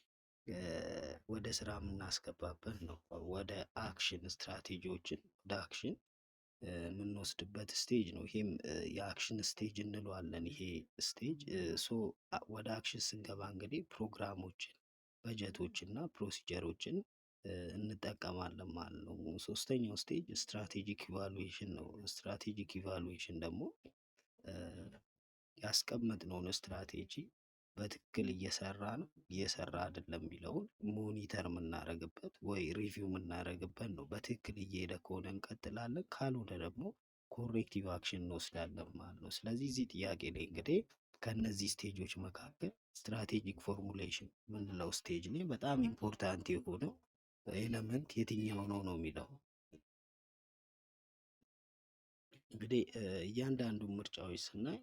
ወደ ስራ የምናስገባበት ነው። ወደ አክሽን ስትራቴጂዎችን ወደ አክሽን የምንወስድበት ስቴጅ ነው። ይሄም የአክሽን ስቴጅ እንለዋለን። ይሄ ስቴጅ ወደ አክሽን ስንገባ እንግዲህ ፕሮግራሞችን፣ በጀቶችን እና ፕሮሲጀሮችን እንጠቀማለን ማለት ነው። ሶስተኛው ስቴጅ ስትራቴጂክ ኢቫሉዌሽን ነው። ስትራቴጂክ ኢቫሉዌሽን ደግሞ ያስቀመጥነውን ስትራቴጂ በትክክል እየሰራ ነው እየሰራ አይደለም የሚለውን ሞኒተር የምናደርግበት ወይ ሪቪው የምናደርግበት ነው። በትክክል እየሄደ ከሆነ እንቀጥላለን፣ ካልሆነ ደግሞ ኮሬክቲቭ አክሽን እንወስዳለን ማለት ነው። ስለዚህ እዚህ ጥያቄ ላይ እንግዲህ ከእነዚህ ስቴጆች መካከል ስትራቴጂክ ፎርሙሌሽን የምንለው ስቴጅ ላይ በጣም ኢምፖርታንት የሆነው ኤለመንት የትኛው ነው የሚለው እንግዲህ እያንዳንዱን ምርጫዎች ስናይ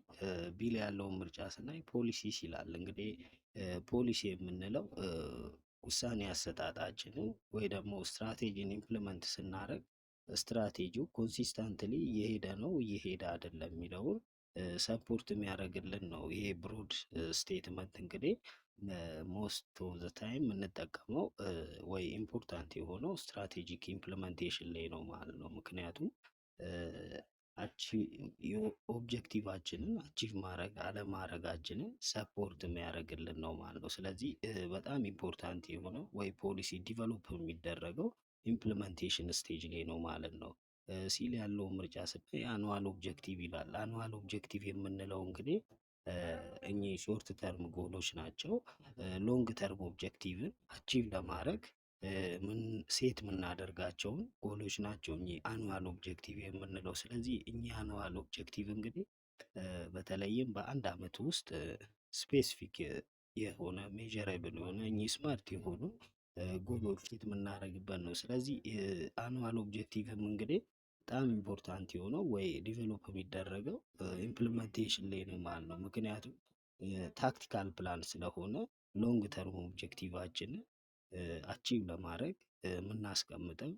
ቢል ያለውን ምርጫ ስናይ ፖሊሲስ ይላል። እንግዲህ ፖሊሲ የምንለው ውሳኔ አሰጣጣችንን ወይ ደግሞ ስትራቴጂን ኢምፕሊመንት ስናደርግ ስትራቴጂው ኮንሲስተንትሊ እየሄደ ነው እየሄደ አይደለም የሚለውን ሰፖርት የሚያደርግልን ነው። ይሄ ብሮድ ስቴትመንት እንግዲህ ሞስት ኦፍ ዘ ታይም የምንጠቀመው ወይ ኢምፖርታንት የሆነው ስትራቴጂክ ኢምፕሊመንቴሽን ላይ ነው ማለት ነው። ምክንያቱም ኦብጀክቲቫችንን አቺቭ ማድረግ አለማድረጋችንን ሰፖርት የሚያደርግልን ነው ማለት ነው። ስለዚህ በጣም ኢምፖርታንት የሆነው ወይ ፖሊሲ ዲቨሎፕ የሚደረገው ኢምፕሊመንቴሽን ስቴጅ ላይ ነው ማለት ነው። ሲል ያለውን ምርጫ ስናይ አኑዋል ኦብጀክቲቭ ይላል። አኑዋል ኦብጀክቲቭ የምንለው እንግዲህ እኚህ ሾርት ተርም ጎሎች ናቸው። ሎንግ ተርም ኦብጀክቲቭን አቺቭ ለማድረግ ሴት የምናደርጋቸውን ጎሎች ናቸው እኚህ አኑዋል ኦብጀክቲቭ የምንለው። ስለዚህ እኚህ አኑዋል ኦብጀክቲቭ እንግዲህ በተለይም በአንድ አመት ውስጥ ስፔሲፊክ የሆነ ሜዠረብል የሆነ እኚህ ስማርት የሆኑ ጎሎች ሴት የምናደርግበት ነው። ስለዚህ አኑዋል ኦብጀክቲቭም እንግዲህ በጣም ኢምፖርታንት የሆነው ወይ ዲቨሎፕ የሚደረገው ኢምፕሊመንቴሽን ላይ ነው ማለት ነው። ምክንያቱም ታክቲካል ፕላን ስለሆነ ሎንግ ተርም ኦብጀክቲቫችንን አቺቭ ለማድረግ የምናስቀምጠው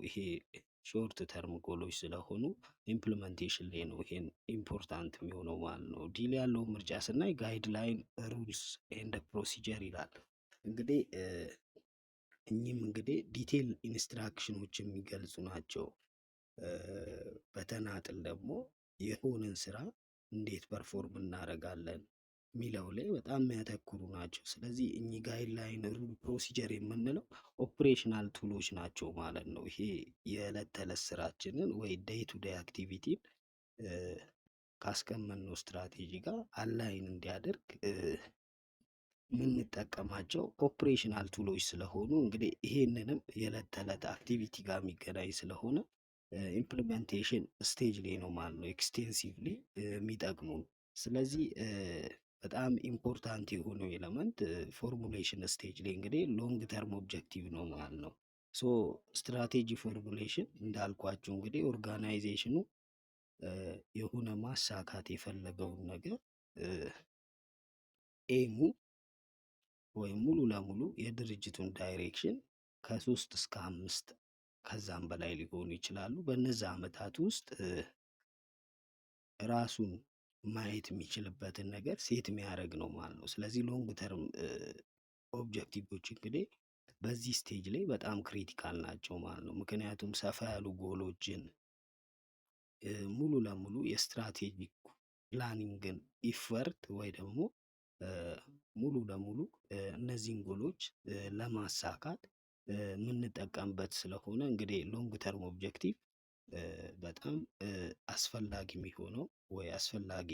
ይሄ ሾርት ተርም ጎሎች ስለሆኑ ኢምፕሊመንቴሽን ላይ ነው ይሄን ኢምፖርታንት የሚሆነው ማለት ነው። ዲል ያለውን ምርጫ ስናይ ጋይድላይን ሩልስ ኤንድ ፕሮሲጀር ይላል። እንግዲህ እኚህም እንግዲህ ዲቴል ኢንስትራክሽኖች የሚገልጹ ናቸው። በተናጥል ደግሞ የሆነን ስራ እንዴት ፐርፎርም እናደርጋለን የሚለው ላይ በጣም የሚያተኩሩ ናቸው። ስለዚህ እኚህ ጋይድላይን ሩል ፕሮሲጀር የምንለው ኦፕሬሽናል ቱሎች ናቸው ማለት ነው። ይሄ የዕለት ተዕለት ስራችንን ወይ ዴይ ቱ ዴይ አክቲቪቲን ካስቀመጥነው ስትራቴጂ ጋር አላይን እንዲያደርግ የምንጠቀማቸው ኦፕሬሽናል ቱሎች ስለሆኑ እንግዲህ ይሄንንም የዕለት ተዕለት አክቲቪቲ ጋር የሚገናኝ ስለሆነ ኢምፕሊሜንቴሽን ስቴጅ ላይ ነው ማለት ነው ኤክስቴንሲቭሊ የሚጠቅሙን። ስለዚህ በጣም ኢምፖርታንት የሆነው ኤለመንት ፎርሙሌሽን ስቴጅ ላይ እንግዲህ ሎንግ ተርም ኦብጀክቲቭ ነው ማለት ነው። ሶ ስትራቴጂ ፎርሙሌሽን እንዳልኳችሁ እንግዲህ ኦርጋናይዜሽኑ የሆነ ማሳካት የፈለገውን ነገር ኤሙ ወይም ሙሉ ለሙሉ የድርጅቱን ዳይሬክሽን ከሶስት እስከ አምስት ከዛም በላይ ሊሆኑ ይችላሉ። በነዛ አመታት ውስጥ ራሱን ማየት የሚችልበትን ነገር ሴት የሚያደርግ ነው ማለት ነው። ስለዚህ ሎንግ ተርም ኦብጀክቲቮች እንግዲህ በዚህ ስቴጅ ላይ በጣም ክሪቲካል ናቸው ማለት ነው። ምክንያቱም ሰፋ ያሉ ጎሎችን ሙሉ ለሙሉ የስትራቴጂክ ፕላኒንግን ኢፈርት ወይ ደግሞ ሙሉ ለሙሉ እነዚህን ጎሎች ለማሳካት የምንጠቀምበት ስለሆነ እንግዲህ ሎንግ ተርም ኦብጀክቲቭ በጣም አስፈላጊ የሚሆነው ወይ አስፈላጊ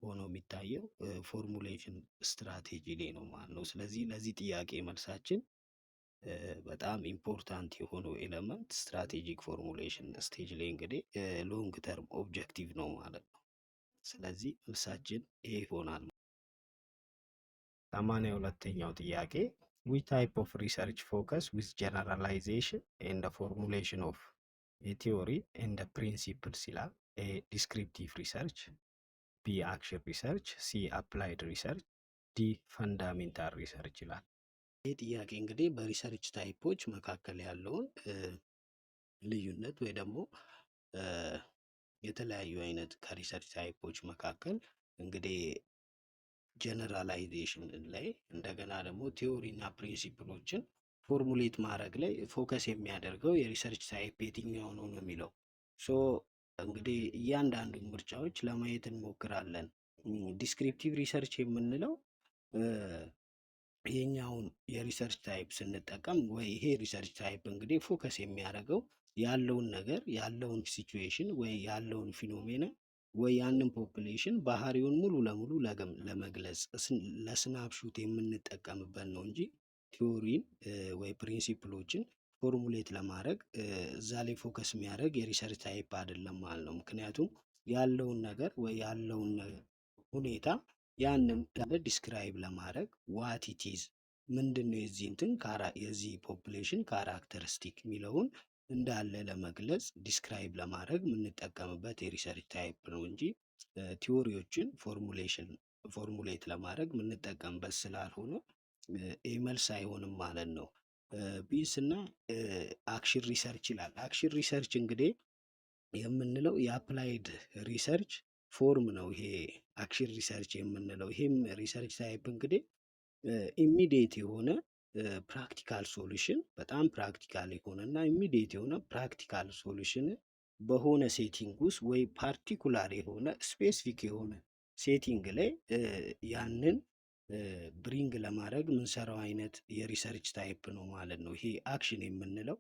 ሆኖ የሚታየው ፎርሙሌሽን ስትራቴጂ ላይ ነው ማለት ነው። ስለዚህ ለዚህ ጥያቄ መልሳችን በጣም ኢምፖርታንት የሆነው ኤለመንት ስትራቴጂክ ፎርሙሌሽን ስቴጅ ላይ እንግዲህ ሎንግ ተርም ኦብጀክቲቭ ነው ማለት ነው። ስለዚህ መልሳችን ይሄ ይሆናል። 82ኛው ጥያቄ which type of research focus with generalization and the formulation of a theory and the principles ይላል። A descriptive research፣ B action research፣ C applied research፣ D fundamental research ይላል። ይህ ጥያቄ እንግዲህ በሪሰርች ታይፖች መካከል ያለውን ልዩነት ወይ ደግሞ የተለያዩ አይነት ከሪሰርች ታይፖች መካከል እንግዲህ ጀነራላይዜሽን ላይ እንደገና ደግሞ ቲዮሪ እና ፕሪንሲፕሎችን ፎርሙሌት ማድረግ ላይ ፎከስ የሚያደርገው የሪሰርች ታይፕ የትኛው ነው ነው የሚለው። ሶ እንግዲህ እያንዳንዱ ምርጫዎች ለማየት እንሞክራለን። ዲስክሪፕቲቭ ሪሰርች የምንለው ይሄኛውን የሪሰርች ታይፕ ስንጠቀም ወይ ይሄ ሪሰርች ታይፕ እንግዲህ ፎከስ የሚያደርገው ያለውን ነገር ያለውን ሲቹዌሽን ወይ ያለውን ፊኖሜና ወይ ያንን ፖፕሌሽን ባህሪውን ሙሉ ለሙሉ ለመግለጽ ለስናፕሹት የምንጠቀምበት ነው እንጂ ቲዮሪን ወይ ፕሪንሲፕሎችን ፎርሙሌት ለማድረግ እዛ ላይ ፎከስ የሚያደርግ የሪሰርች ታይፕ አይደለም ማለት ነው። ምክንያቱም ያለውን ነገር ወይ ያለውን ሁኔታ ያንን ዲስክራይብ ለማድረግ ዋት ኢት ኢዝ ምንድን ነው የዚህ እንትን የዚህ ፖፕሌሽን ካራክተሪስቲክ የሚለውን እንዳለ ለመግለጽ ዲስክራይብ ለማድረግ የምንጠቀምበት የሪሰርች ታይፕ ነው እንጂ ቲዎሪዎችን ፎርሙሌት ለማድረግ የምንጠቀምበት ስላልሆነ ኤ መልስ አይሆንም ማለት ነው። ቢስ እና አክሽን ሪሰርች ይላል። አክሽን ሪሰርች እንግዲህ የምንለው የአፕላይድ ሪሰርች ፎርም ነው። ይሄ አክሽን ሪሰርች የምንለው ይሄም ሪሰርች ታይፕ እንግዲህ ኢሚዲየት የሆነ ፕራክቲካል ሶሉሽን በጣም ፕራክቲካል የሆነ እና ኢሚዲየት የሆነ ፕራክቲካል ሶሉሽን በሆነ ሴቲንግ ውስጥ ወይ ፓርቲኩላር የሆነ ስፔሲፊክ የሆነ ሴቲንግ ላይ ያንን ብሪንግ ለማድረግ ምንሰራው አይነት የሪሰርች ታይፕ ነው ማለት ነው። ይሄ አክሽን የምንለው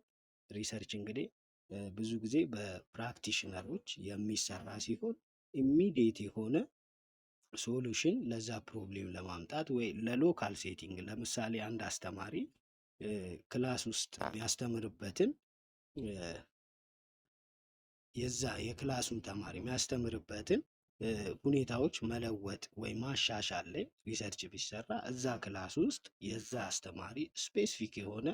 ሪሰርች እንግዲህ ብዙ ጊዜ በፕራክቲሽነሮች የሚሰራ ሲሆን ኢሚዲየት የሆነ ሶሉሽን ለዛ ፕሮብሌም ለማምጣት ወይ ለሎካል ሴቲንግ ለምሳሌ አንድ አስተማሪ ክላስ ውስጥ የሚያስተምርበትን የዛ የክላሱን ተማሪ የሚያስተምርበትን ሁኔታዎች መለወጥ ወይ ማሻሻል ላይ ሪሰርች ቢሰራ እዛ ክላስ ውስጥ የዛ አስተማሪ ስፔሲፊክ የሆነ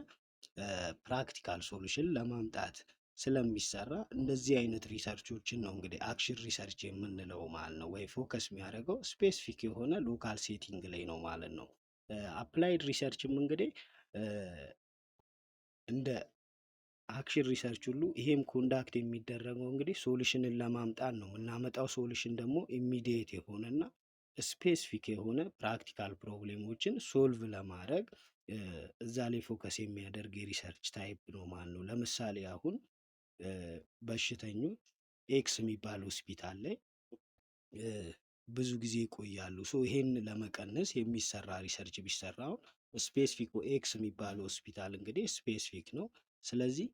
ፕራክቲካል ሶሉሽን ለማምጣት ስለሚሰራ እንደዚህ አይነት ሪሰርቾችን ነው እንግዲህ አክሽን ሪሰርች የምንለው ማለት ነው። ወይ ፎከስ የሚያደርገው ስፔሲፊክ የሆነ ሎካል ሴቲንግ ላይ ነው ማለት ነው። አፕላይድ ሪሰርችም እንግዲህ እንደ አክሽን ሪሰርች ሁሉ ይሄም ኮንዳክት የሚደረገው እንግዲህ ሶሉሽንን ለማምጣት ነው። የምናመጣው ሶሉሽን ደግሞ ኢሚዲየት የሆነና ስፔሲፊክ የሆነ ፕራክቲካል ፕሮብሌሞችን ሶልቭ ለማድረግ እዛ ላይ ፎከስ የሚያደርግ የሪሰርች ታይፕ ነው ማለት ነው። ለምሳሌ አሁን በሽተኞች ኤክስ የሚባል ሆስፒታል ላይ ብዙ ጊዜ ይቆያሉ። ሶ ይሄን ለመቀነስ የሚሰራ ሪሰርች ቢሰራው ስፔሲፊክ ኤክስ የሚባለው ሆስፒታል እንግዲህ ስፔሲፊክ ነው። ስለዚህ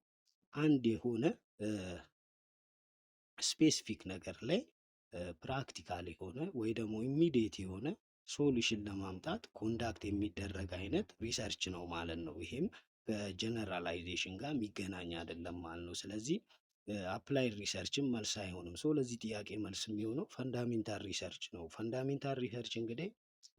አንድ የሆነ ስፔሲፊክ ነገር ላይ ፕራክቲካል የሆነ ወይ ደግሞ ኢሚዲየት የሆነ ሶሉሽን ለማምጣት ኮንዳክት የሚደረግ አይነት ሪሰርች ነው ማለት ነው። ይሄም ከጀነራላይዜሽን ጋር የሚገናኝ አይደለም ማለት ነው። ስለዚህ አፕላይድ ሪሰርችም መልስ አይሆንም። ሶ ለዚህ ጥያቄ መልስ የሚሆነው ፈንዳሜንታል ሪሰርች ነው። ፈንዳሜንታል ሪሰርች እንግዲህ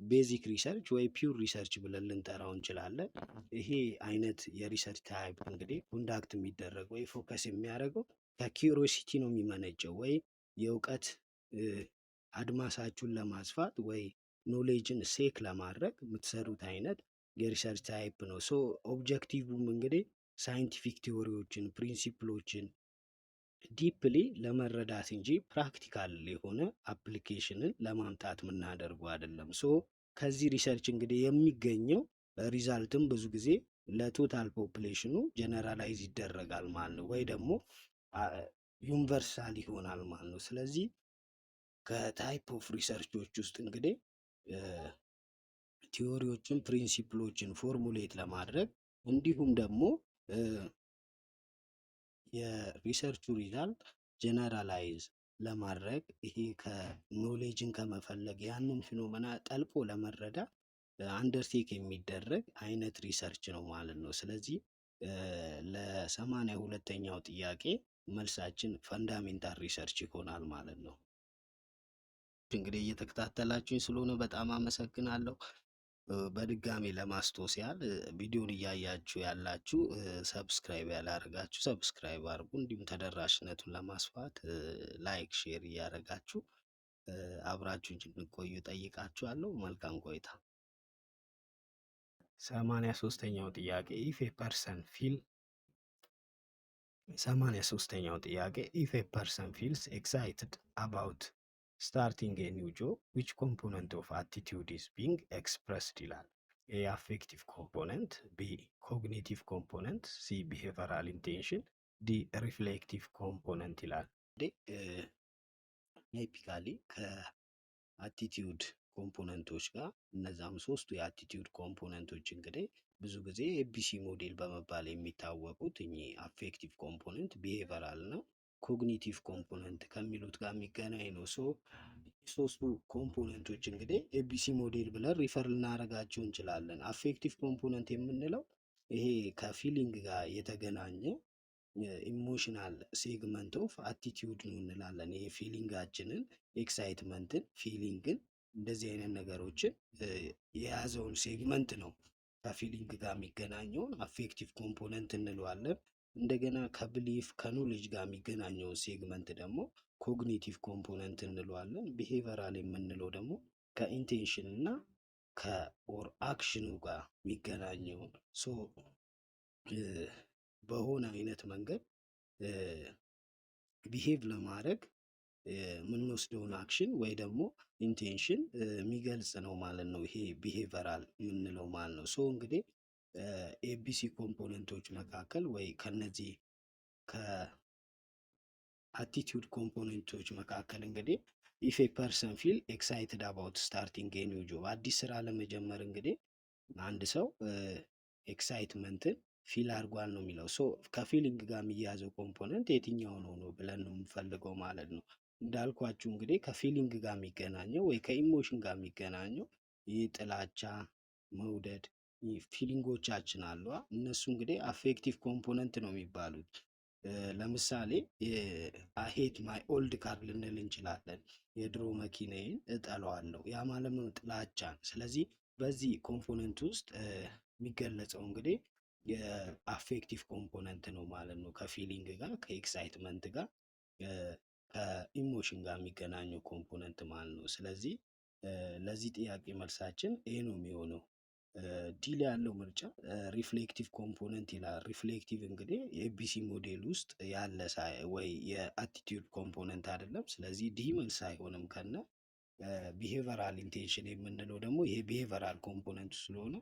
ቤዚክ ሪሰርች ወይ ፒውር ሪሰርች ብለን ልንጠራው እንችላለን። ይሄ አይነት የሪሰርች ታይፕ እንግዲህ ኮንዳክት የሚደረግ ወይ ፎከስ የሚያደርገው ከኪዩሪዮሲቲ ነው የሚመነጨው ወይ የእውቀት አድማሳችሁን ለማስፋት ወይ ኖሌጅን ሴክ ለማድረግ የምትሰሩት አይነት የሪሰርች ታይፕ ነው። ሶ ኦብጀክቲቭም እንግዲህ ሳይንቲፊክ ቲዎሪዎችን ፕሪንሲፕሎችን ዲፕሊ ለመረዳት እንጂ ፕራክቲካል የሆነ አፕሊኬሽንን ለማምጣት የምናደርገው አይደለም። ሶ ከዚህ ሪሰርች እንግዲህ የሚገኘው ሪዛልትም ብዙ ጊዜ ለቶታል ፖፕሌሽኑ ጀነራላይዝ ይደረጋል ማለት ነው፣ ወይ ደግሞ ዩኒቨርሳል ይሆናል ማለት ነው። ስለዚህ ከታይፕ ኦፍ ሪሰርቾች ውስጥ እንግዲህ ቲዎሪዎችን ፕሪንሲፕሎችን ፎርሙሌት ለማድረግ እንዲሁም ደግሞ የሪሰርቹ ሪዛልት ጀነራላይዝ ለማድረግ ይሄ ከኖሌጅን ከመፈለግ ያንን ፊኖመና ጠልቆ ለመረዳት አንደርቴክ የሚደረግ አይነት ሪሰርች ነው ማለት ነው። ስለዚህ ለ82ኛው ጥያቄ መልሳችን ፈንዳሜንታል ሪሰርች ይሆናል ማለት ነው። እንግዲህ እየተከታተላችሁኝ ስለሆነ በጣም አመሰግናለሁ። በድጋሚ ለማስታወስ ያህል ቪዲዮን እያያችሁ ያላችሁ ሰብስክራይብ ያላደረጋችሁ ሰብስክራይብ አድርጉ። እንዲሁም ተደራሽነቱን ለማስፋት ላይክ፣ ሼር እያደረጋችሁ አብራችሁ እንድንቆዩ ጠይቃችኋለሁ። መልካም ቆይታ። 83ኛው ጥያቄ ኢፍ ኤ ፐርሰን ፊል 83ኛው ጥያቄ ኢፍ ኤ ፐርሰን ፊልስ ኤክሳይትድ አባውት ስታርቲንግ ኤ ኒው ጆብ ዊች ኮምፖነንት ኦፍ አቲቲዩድ ኢዝ ቢንግ ኤክስፕረስድ ይላል። ኤ አፌክቲቭ ኮምፖነንት፣ ቢ ኮግኒቲቭ ኮምፖነንት፣ ሲ ቢሄቨራል ኢንቴንሽን፣ ዲ ሪፍሌክቲቭ ኮምፖነንት ይላል። ታይፒካሊ ከአቲቲዩድ ኮምፖነንቶች ጋር እነዛም ሶስቱ የአቲቲዩድ ኮምፖነንቶች እንግዲህ ብዙ ጊዜ ኤቢሲ ሞዴል በመባል የሚታወቁት እኚህ አፌክቲቭ ኮምፖነንት፣ ቢሄቨራል እና ኮግኒቲቭ ኮምፖነንት ከሚሉት ጋር የሚገናኝ ነው። ሶስቱ ኮምፖነንቶች እንግዲህ ኤቢሲ ሞዴል ብለን ሪፈር ልናደርጋቸው እንችላለን። አፌክቲቭ ኮምፖነንት የምንለው ይሄ ከፊሊንግ ጋር የተገናኘ ኢሞሽናል ሴግመንት ኦፍ አቲቲዩድ ነው እንላለን። ይሄ ፊሊንጋችንን፣ ኤክሳይትመንትን፣ ፊሊንግን እንደዚህ አይነት ነገሮችን የያዘውን ሴግመንት ነው ከፊሊንግ ጋር የሚገናኘውን አፌክቲቭ ኮምፖነንት እንለዋለን። እንደገና ከብሊፍ ከኖሌጅ ጋር የሚገናኘውን ሴግመንት ደግሞ ኮግኒቲቭ ኮምፖነንት እንለዋለን። ቢሄቨራል የምንለው ደግሞ ከኢንቴንሽን እና ከኦር አክሽኑ ጋር የሚገናኘውን በሆነ አይነት መንገድ ቢሄቭ ለማድረግ የምንወስደውን አክሽን ወይ ደግሞ ኢንቴንሽን የሚገልጽ ነው ማለት ነው። ይሄ ቢሄቨራል የምንለው ማለት ነው። እንግዲህ ኤቢሲ ኮምፖነንቶች መካከል ወይ ከነዚህ ከአቲቲዩድ ኮምፖነንቶች መካከል እንግዲህ ኢፍ ኤ ፐርሰን ፊል ኤክሳይትድ አባውት ስታርቲንግ ኤ ኒው ጆብ አዲስ ስራ ለመጀመር እንግዲህ አንድ ሰው ኤክሳይትመንትን ፊል አድርጓል ነው የሚለው። ከፊሊንግ ጋር የሚያዘው ኮምፖነንት የትኛው ነው ብለን ነው የምንፈልገው ማለት ነው። እንዳልኳችሁ እንግዲህ ከፊሊንግ ጋር የሚገናኘው ወይ ከኢሞሽን ጋር የሚገናኘው ይህ ጥላቻ፣ መውደድ ፊሊንጎቻችን አሉ። እነሱ እንግዲህ አፌክቲቭ ኮምፖነንት ነው የሚባሉት። ለምሳሌ አሄት ማይ ኦልድ ካር ልንል እንችላለን። የድሮ መኪናዬን እጠለዋለሁ፣ ያ ማለት ነው ጥላቻን። ስለዚህ በዚህ ኮምፖነንት ውስጥ የሚገለጸው እንግዲህ የአፌክቲቭ ኮምፖነንት ነው ማለት ነው። ከፊሊንግ ጋር ከኤክሳይትመንት ጋር ከኢሞሽን ጋር የሚገናኘው ኮምፖነንት ማለት ነው። ስለዚህ ለዚህ ጥያቄ መልሳችን ይሄ ነው የሚሆነው። ዲል ያለው ምርጫ ሪፍሌክቲቭ ኮምፖነንት ይላል። ሪፍሌክቲቭ እንግዲህ የኤቢሲ ሞዴል ውስጥ ያለ ወይ የአቲቲዩድ ኮምፖነንት አይደለም። ስለዚህ ዲ መልስ አይሆንም ከነ ቢሄቨራል ኢንቴንሽን የምንለው ደግሞ ይሄ ቢሄቨራል ኮምፖነንት ስለሆነ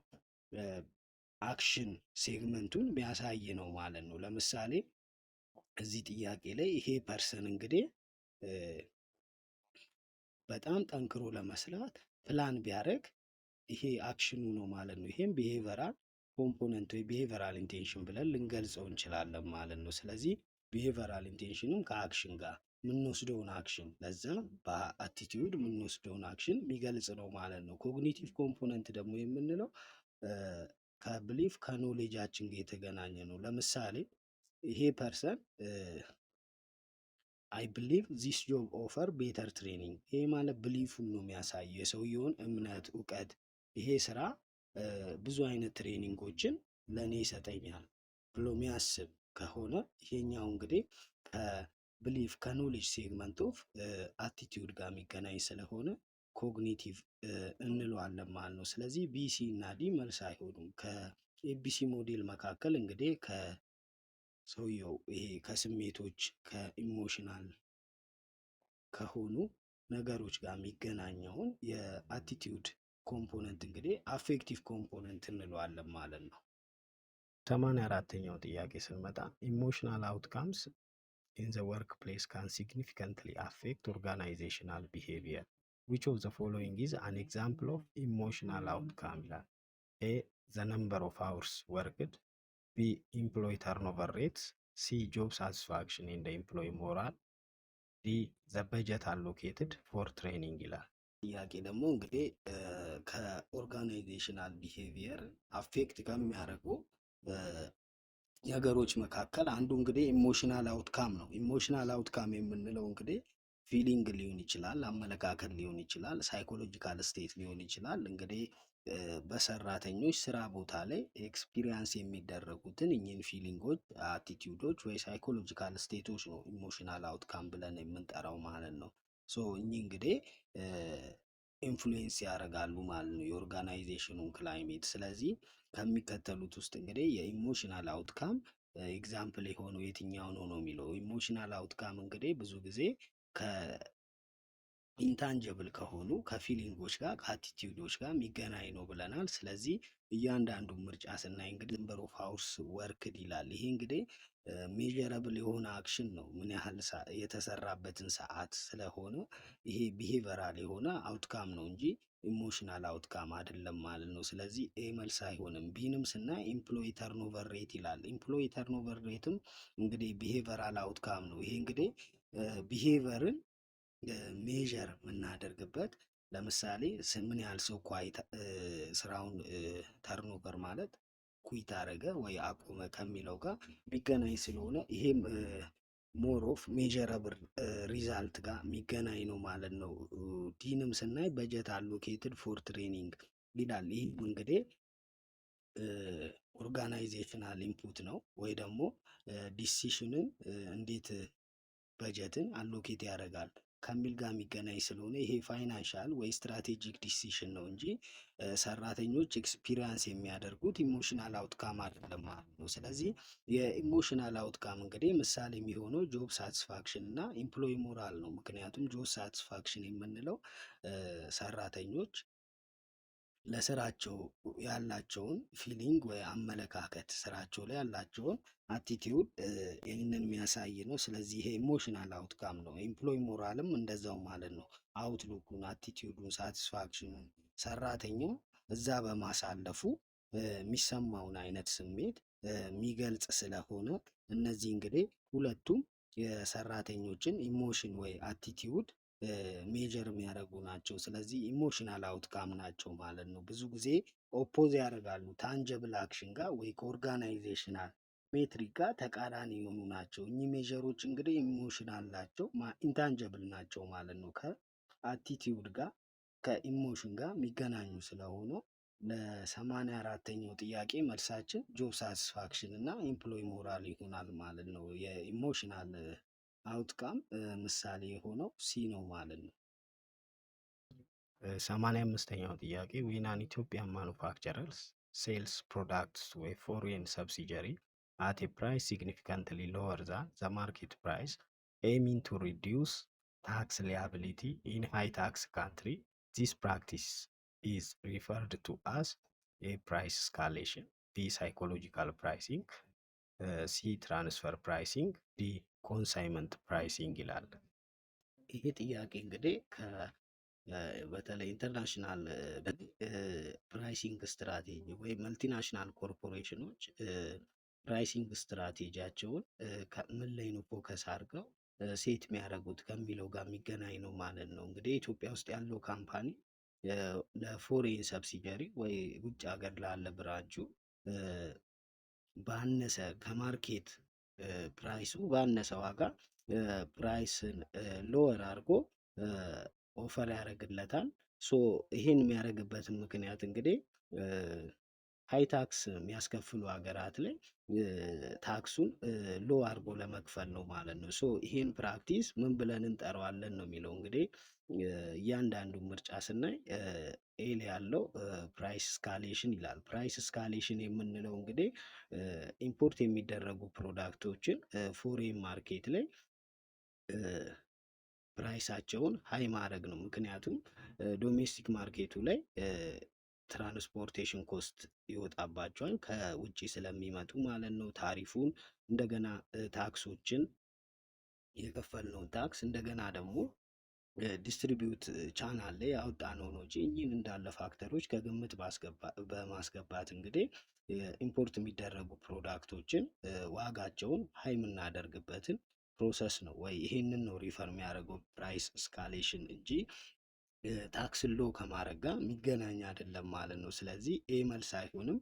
አክሽን ሴግመንቱን የሚያሳይ ነው ማለት ነው። ለምሳሌ እዚህ ጥያቄ ላይ ይሄ ፐርሰን እንግዲህ በጣም ጠንክሮ ለመስራት ፕላን ቢያደርግ ይሄ አክሽኑ ነው ማለት ነው። ይሄም ቢሄቨራል ኮምፖነንት ወይ ቢሄቨራል ኢንቴንሽን ብለን ልንገልጸው እንችላለን ማለት ነው። ስለዚህ ቢሄቨራል ኢንቴንሽንም ከአክሽን ጋር የምንወስደውን አክሽን ለዛ በአቲቲዩድ የምንወስደውን አክሽን የሚገልጽ ነው ማለት ነው። ኮግኒቲቭ ኮምፖነንት ደግሞ የምንለው ከብሊፍ ከኖሌጃችን ጋር የተገናኘ ነው። ለምሳሌ ይሄ ፐርሰን አይ ብሊቭ ዚስ ጆብ ኦፈር ቤተር ትሬኒንግ፣ ይሄ ማለት ብሊፉን ነው የሚያሳየው የሰውየውን እምነት፣ እውቀት። ይሄ ስራ ብዙ አይነት ትሬኒንጎችን ለእኔ ይሰጠኛል ብሎ የሚያስብ ከሆነ ይሄኛው እንግዲህ ከብሊፍ ከኖሌጅ ሴግመንት ኦፍ አቲቲዩድ ጋር የሚገናኝ ስለሆነ ኮግኒቲቭ እንለዋለን ማለት ነው። ስለዚህ ቢሲ እና ዲ መልስ አይሆኑም። ከኤቢሲ ሞዴል መካከል እንግዲህ ከሰውየው ይሄ ከስሜቶች ከኢሞሽናል ከሆኑ ነገሮች ጋር የሚገናኘውን የአቲቲዩድ ኮምፖነንት እንግዲህ አፌክቲቭ ኮምፖነንት እንለዋለን ማለት ነው። 84ኛው ጥያቄ ስንመጣ ኢሞሽናል አውትካምስ ኢን ዘ ወርክ ፕሌስ ካን ሲግኒፊካንትሊ አፌክት ኦርጋናይዜሽናል ቢሄቪየር ዊች ኦፍ ዘ ፎሎዊንግ ኢዝ አን ኤግዛምፕል ኦፍ ኢሞሽናል አውትካም ይላል። ኤ ዘ ነምበር ኦፍ አወርስ ወርክድ፣ ቢ ኢምፕሎይ ተርኖቨር ሬትስ፣ ሲ ጆብ ሳቲስፋክሽን ኤንድ ኤምፕሎይ ሞራል፣ ዲ ዘ በጀት አሎኬትድ ፎር ትሬኒንግ ይላል። ጥያቄ ደግሞ እንግዲህ ከኦርጋናይዜሽናል ቢሄቪየር አፌክት ከሚያደርጉ ነገሮች መካከል አንዱ እንግዲህ ኢሞሽናል አውትካም ነው። ኢሞሽናል አውትካም የምንለው እንግዲህ ፊሊንግ ሊሆን ይችላል፣ አመለካከት ሊሆን ይችላል፣ ሳይኮሎጂካል ስቴት ሊሆን ይችላል። እንግዲህ በሰራተኞች ስራ ቦታ ላይ ኤክስፒሪየንስ የሚደረጉትን እኚህን ፊሊንጎች፣ አቲቲዩዶች ወይ ሳይኮሎጂካል ስቴቶች ነው ኢሞሽናል አውትካም ብለን የምንጠራው ማለት ነው። ሶ እኚህ እንግዲህ ኢንፍሉዌንስ ያደርጋሉ ማለት ነው የኦርጋናይዜሽኑን ክላይሜት። ስለዚህ ከሚከተሉት ውስጥ እንግዲህ የኢሞሽናል አውትካም ኤግዛምፕል የሆነው የትኛው ነው ነው የሚለው። ኢሞሽናል አውትካም እንግዲህ ብዙ ጊዜ ኢንታንጀብል ከሆኑ ከፊሊንጎች ጋር ከአቲቲዩዶች ጋር የሚገናኝ ነው ብለናል። ስለዚህ እያንዳንዱ ምርጫ ስናይ እንግዲህ ነምበር ኦፍ ሃውርስ ወርክድ ይላል። ይሄ እንግዲህ ሜዠረብል የሆነ አክሽን ነው፣ ምን ያህል የተሰራበትን ሰዓት ስለሆነ ይሄ ቢሄቨራል የሆነ አውትካም ነው እንጂ ኢሞሽናል አውትካም አይደለም ማለት ነው። ስለዚህ ኤ መልስ አይሆንም። ቢንም ስናይ ኢምፕሎይ ተርኖቨር ሬት ይላል። ኢምፕሎይ ተርኖቨር ሬትም እንግዲህ ቢሄቨራል አውትካም ነው። ይሄ እንግዲህ ቢሄቨርን ሜዠር የምናደርግበት ለምሳሌ ምን ያህል ሰው ስራውን ተርኖቨር ማለት ኩዊት አረገ ወይ አቆመ ከሚለው ጋር የሚገናኝ ስለሆነ ይሄም ሞር ኦፍ ሜዠረብል ሪዛልት ጋር የሚገናኝ ነው ማለት ነው። ዲንም ስናይ በጀት አሎኬትድ ፎር ትሬኒንግ ይላል። ይህም እንግዲህ ኦርጋናይዜሽናል ኢንፑት ነው ወይ ደግሞ ዲሲሽንን እንዴት በጀትን አሎኬት ያደርጋል ከሚል ጋር የሚገናኝ ስለሆነ ይሄ ፋይናንሻል ወይ ስትራቴጂክ ዲሲሽን ነው እንጂ ሰራተኞች ኤክስፒሪየንስ የሚያደርጉት ኢሞሽናል አውትካም አይደለም ማለት ነው። ስለዚህ የኢሞሽናል አውትካም እንግዲህ ምሳሌ የሚሆነው ጆብ ሳቲስፋክሽን እና ኢምፕሎይ ሞራል ነው። ምክንያቱም ጆብ ሳቲስፋክሽን የምንለው ሰራተኞች ለስራቸው ያላቸውን ፊሊንግ ወይ አመለካከት፣ ስራቸው ላይ ያላቸውን አቲቲዩድ ይህንን የሚያሳይ ነው። ስለዚህ ይሄ ኢሞሽናል አውትካም ነው። ኤምፕሎይ ሞራልም እንደዛው ማለት ነው። አውትሉኩን፣ አቲቲዩዱን፣ ሳቲስፋክሽኑን ሰራተኛው እዛ በማሳለፉ የሚሰማውን አይነት ስሜት የሚገልጽ ስለሆነ እነዚህ እንግዲህ ሁለቱም የሰራተኞችን ኢሞሽን ወይ አቲቲዩድ ሜጀር የሚያደርጉ ናቸው። ስለዚህ ኢሞሽናል አውትካም ናቸው ማለት ነው። ብዙ ጊዜ ኦፖዝ ያደርጋሉ ታንጀብል አክሽን ጋር ወይ ከኦርጋናይዜሽናል ሜትሪክ ጋር ተቃራኒ የሆኑ ናቸው። እኚህ ሜጀሮች እንግዲህ ኢሞሽናል ናቸው፣ ኢንታንጀብል ናቸው ማለት ነው። ከአቲቲዩድ ጋር ከኢሞሽን ጋር የሚገናኙ ስለሆኑ ለሰማንያ አራተኛው ጥያቄ መልሳችን ጆብ ሳቲስፋክሽን እና ኢምፕሎይ ሞራል ይሆናል ማለት ነው። የኢሞሽናል አውትካም ምሳሌ የሆነው ሲ ነው ማለት ነው። 85ኛው ጥያቄ ዌን አን ኢትዮጵያን ማኑፋክቸረርስ ሴልስ ፕሮዳክትስ ወይ ፎሬን ሰብሲጀሪ አት ኤ ፕራይስ ሲግኒፊካንትሊ ሎወር ዛን ዘ ማርኬት ፕራይስ ኤሚንግ ቱ ሪዲዩስ ታክስ ሊያቢሊቲ ኢን ሃይ ታክስ ካንትሪ ዚስ ፕራክቲስ ኢዝ ሪፈርድ ቱ አስ ኤ ፕራይስ ስካሌሽን፣ ቢ ሳይኮሎጂካል ፕራይሲንግ፣ ሲ ትራንስፈር ፕራይሲንግ፣ ዲ ኮንሳይመንት ፕራይሲንግ ይላል። ይሄ ጥያቄ እንግዲህ በተለይ ኢንተርናሽናል ፕራይሲንግ ስትራቴጂ ወይ መልቲናሽናል ኮርፖሬሽኖች ፕራይሲንግ ስትራቴጂያቸውን ምን ላይ ነው ፎከስ አድርገው ሴት የሚያደርጉት ከሚለው ጋር የሚገናኝ ነው ማለት ነው። እንግዲህ ኢትዮጵያ ውስጥ ያለው ካምፓኒ ለፎሬን ሰብሲጀሪ ወይ ውጭ ሀገር ላለ ብራንቹ ባነሰ ከማርኬት ፕራይሱ ባነሰ ዋጋ ፕራይስን ሎወር አድርጎ ኦፈር ያደርግለታል። ሶ ይሄን የሚያደርግበትን ምክንያት እንግዲህ ሃይ ታክስ የሚያስከፍሉ ሀገራት ላይ ታክሱን ሎ አድርጎ ለመክፈል ነው ማለት ነው። ሶ ይሄን ፕራክቲስ ምን ብለን እንጠራዋለን ነው የሚለው። እንግዲህ እያንዳንዱ ምርጫ ስናይ ኤል ያለው ፕራይስ ስካሌሽን ይላል። ፕራይስ ስካሌሽን የምንለው እንግዲህ ኢምፖርት የሚደረጉ ፕሮዳክቶችን ፎሬን ማርኬት ላይ ፕራይሳቸውን ሀይ ማድረግ ነው። ምክንያቱም ዶሜስቲክ ማርኬቱ ላይ ትራንስፖርቴሽን ኮስት ይወጣባቸዋል ከውጭ ስለሚመጡ ማለት ነው። ታሪፉን እንደገና ታክሶችን የከፈልነውን ታክስ እንደገና ደግሞ ዲስትሪቢዩት ቻናል ላይ ያወጣነው ነው እንጂ እኚህን እንዳለ ፋክተሮች ከግምት በማስገባት እንግዲህ ኢምፖርት የሚደረጉ ፕሮዳክቶችን ዋጋቸውን ሀይ የምናደርግበትን ፕሮሰስ ነው ወይ ይሄንን ነው ሪፈር የሚያደርገው ፕራይስ ስካሌሽን እንጂ ታክስን ሎ ከማድረግ ጋር የሚገናኝ አይደለም ማለት ነው። ስለዚህ ኤ መልስ አይሆንም።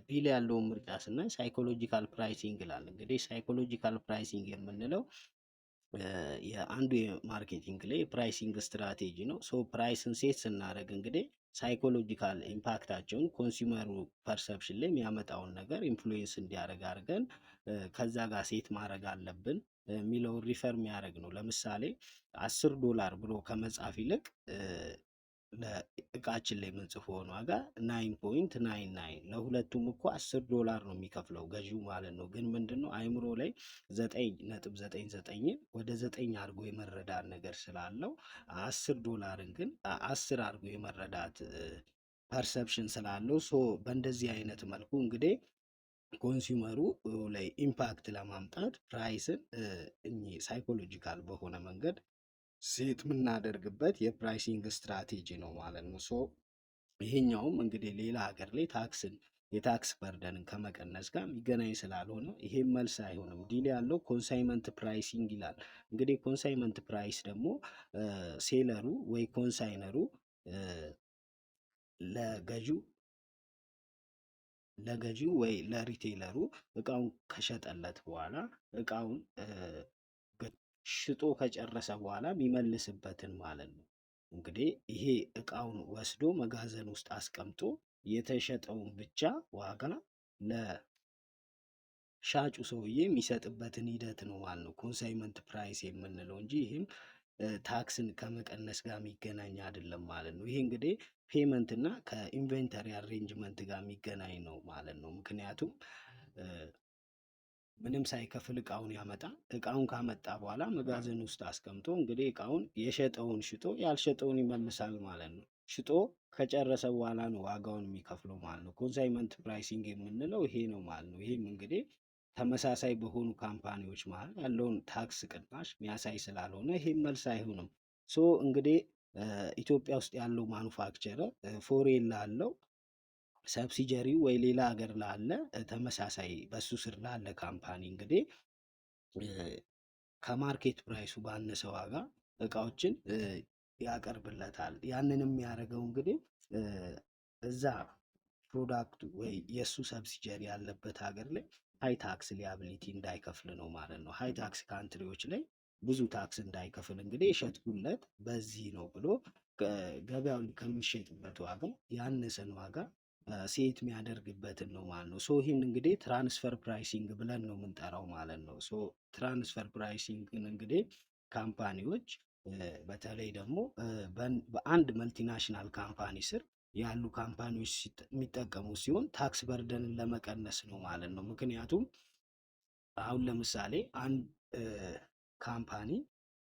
ቢል ያለውን ምርጫ ስናይ ሳይኮሎጂካል ፕራይሲንግ ይላል። እንግዲህ ሳይኮሎጂካል ፕራይሲንግ የምንለው የአንዱ የማርኬቲንግ ላይ የፕራይሲንግ ስትራቴጂ ነው። ሶ ፕራይስን ሴት ስናደርግ እንግዲህ ሳይኮሎጂካል ኢምፓክታቸውን ኮንሱመሩ ፐርሰፕሽን ላይ የሚያመጣውን ነገር ኢንፍሉዌንስ እንዲያደርግ አድርገን ከዛ ጋር ሴት ማድረግ አለብን የሚለውን ሪፈር የሚያደርግ ነው። ለምሳሌ $10 ብሎ ከመጻፍ ይልቅ ለእቃችን ላይ የምንጽፈውን ዋጋ 9.99 ለሁለቱም እኮ $10 ነው የሚከፍለው ገዢው ማለት ነው። ግን ምንድነው አይምሮ ላይ 9.99ን ወደ 9 አድርጎ የመረዳት ነገር ስላለው $10ን ግን 10 አድርጎ የመረዳት ፐርሰፕሽን ስላለው በእንደዚህ አይነት መልኩ እንግዲህ ኮንሱመሩ ላይ ኢምፓክት ለማምጣት ፕራይስን እኚህ ሳይኮሎጂካል በሆነ መንገድ ሴት የምናደርግበት የፕራይሲንግ ስትራቴጂ ነው ማለት ነው። ይሄኛውም እንግዲህ ሌላ ሀገር ላይ የታክስ በርደንን ከመቀነስ ጋር የሚገናኝ ስላልሆነ ይሄም መልስ አይሆንም። ዲል ያለው ኮንሳይመንት ፕራይሲንግ ይላል። እንግዲህ ኮንሳይመንት ፕራይስ ደግሞ ሴለሩ ወይ ኮንሳይነሩ ለገዢው ወይ ለሪቴለሩ እቃውን ከሸጠለት በኋላ እቃውን ሽጦ ከጨረሰ በኋላ የሚመልስበትን ማለት ነው። እንግዲህ ይሄ እቃውን ወስዶ መጋዘን ውስጥ አስቀምጦ የተሸጠውን ብቻ ዋጋ ለሻጩ ሰውዬ የሚሰጥበትን ሂደት ነው ማለት ነው ኮንሳይመንት ፕራይስ የምንለው እንጂ ይህም ታክስን ከመቀነስ ጋር የሚገናኝ አይደለም ማለት ነው። ይሄ እንግዲህ ፔመንት እና ከኢንቨንተሪ አሬንጅመንት ጋር የሚገናኝ ነው ማለት ነው። ምክንያቱም ምንም ሳይከፍል እቃውን ያመጣል። እቃውን ካመጣ በኋላ መጋዘን ውስጥ አስቀምጦ እንግዲህ እቃውን የሸጠውን ሽጦ ያልሸጠውን ይመልሳል ማለት ነው። ሽጦ ከጨረሰ በኋላ ነው ዋጋውን የሚከፍለው ማለት ነው። ኮንሳይመንት ፕራይሲንግ የምንለው ይሄ ነው ማለት ነው። ይሄም እንግዲህ ተመሳሳይ በሆኑ ካምፓኒዎች መሀል ያለውን ታክስ ቅናሽ የሚያሳይ ስላልሆነ ይሄም መልስ አይሆንም። እንግዲህ ኢትዮጵያ ውስጥ ያለው ማኑፋክቸረር ፎሬን ላለው ሰብሲጀሪ ወይ ሌላ ሀገር ላለ ተመሳሳይ በሱ ስር ላለ ካምፓኒ እንግዲህ ከማርኬት ፕራይሱ ባነሰ ዋጋ እቃዎችን ያቀርብለታል። ያንን የሚያደርገው እንግዲህ እዛ ፕሮዳክቱ ወይ የእሱ ሰብሲጀሪ ያለበት ሀገር ላይ ሃይ ታክስ ሊያቢሊቲ እንዳይከፍል ነው ማለት ነው። ሃይ ታክስ ካንትሪዎች ላይ ብዙ ታክስ እንዳይከፍል እንግዲህ የሸጥኩለት በዚህ ነው ብሎ ገበያው ከሚሸጥበት ዋጋ ያነሰን ዋጋ ሴት የሚያደርግበትን ነው ማለት ነው። ይህን እንግዲህ ትራንስፈር ፕራይሲንግ ብለን ነው የምንጠራው ማለት ነው። ትራንስፈር ፕራይሲንግን እንግዲህ ካምፓኒዎች በተለይ ደግሞ በአንድ መልቲናሽናል ካምፓኒ ስር ያሉ ካምፓኒዎች የሚጠቀሙ ሲሆን ታክስ በርደንን ለመቀነስ ነው ማለት ነው። ምክንያቱም አሁን ለምሳሌ አንድ ካምፓኒ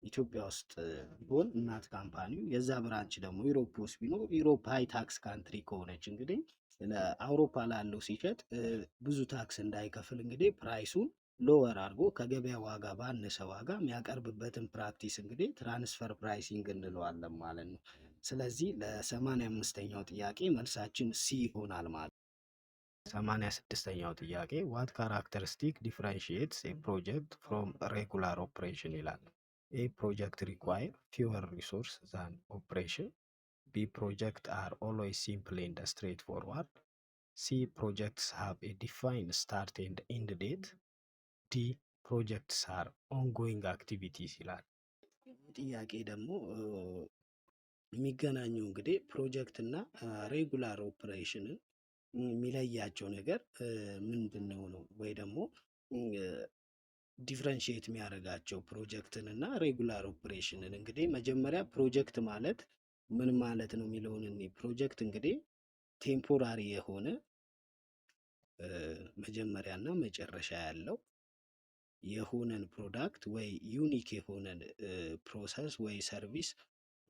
ኢትዮጵያ ውስጥ ቢሆን እናት ካምፓኒው የዛ ብራንች ደግሞ ዩሮፕ ውስጥ ቢኖር ዩሮፕ ሃይ ታክስ ካንትሪ ከሆነች እንግዲህ ለአውሮፓ ላለው ሲሸጥ ብዙ ታክስ እንዳይከፍል እንግዲህ ፕራይሱን ሎወር አድርጎ ከገበያ ዋጋ ባነሰ ዋጋ የሚያቀርብበትን ፕራክቲስ እንግዲህ ትራንስፈር ፕራይሲንግ እንለዋለን ማለት ነው። ስለዚህ ለ85ኛው ጥያቄ መልሳችን ሲ ይሆናል ማለት ነው። 86ኛው ጥያቄ ዋት ካራክተሪስቲክ ዲፍረንሺየትስ ኤ ፕሮጀክት ፍሮም ሬጉላር ኦፕሬሽን ይላል። ኤ ፕሮጀክት ሪኳየር ፊወር ሪሶርስ ዛን ኦፕሬሽን፣ ቢ ፕሮጀክት አር ኦልዌይስ ሲምፕል ኤንድ ስትሬት ፎርዋርድ፣ ሲ ፕሮጀክትስ ሃቭ ኤ ዲፋይንድ ስታርት ኤንድ ኢንድ ዴት፣ ዲ ፕሮጀክትስ አር ኦንጎይንግ አክቲቪቲስ ይላል። ጥያቄ ደግሞ የሚገናኘው እንግዲህ ፕሮጀክት እና ሬጉላር ኦፕሬሽንን የሚለያቸው ነገር ምንድን ነው ወይ ደግሞ ዲፍረንሺየት የሚያደርጋቸው ፕሮጀክትን እና ሬጉላር ኦፕሬሽንን። እንግዲህ መጀመሪያ ፕሮጀክት ማለት ምን ማለት ነው የሚለውን ፕሮጀክት እንግዲህ ቴምፖራሪ የሆነ መጀመሪያና መጨረሻ ያለው የሆነን ፕሮዳክት ወይ ዩኒክ የሆነን ፕሮሰስ ወይ ሰርቪስ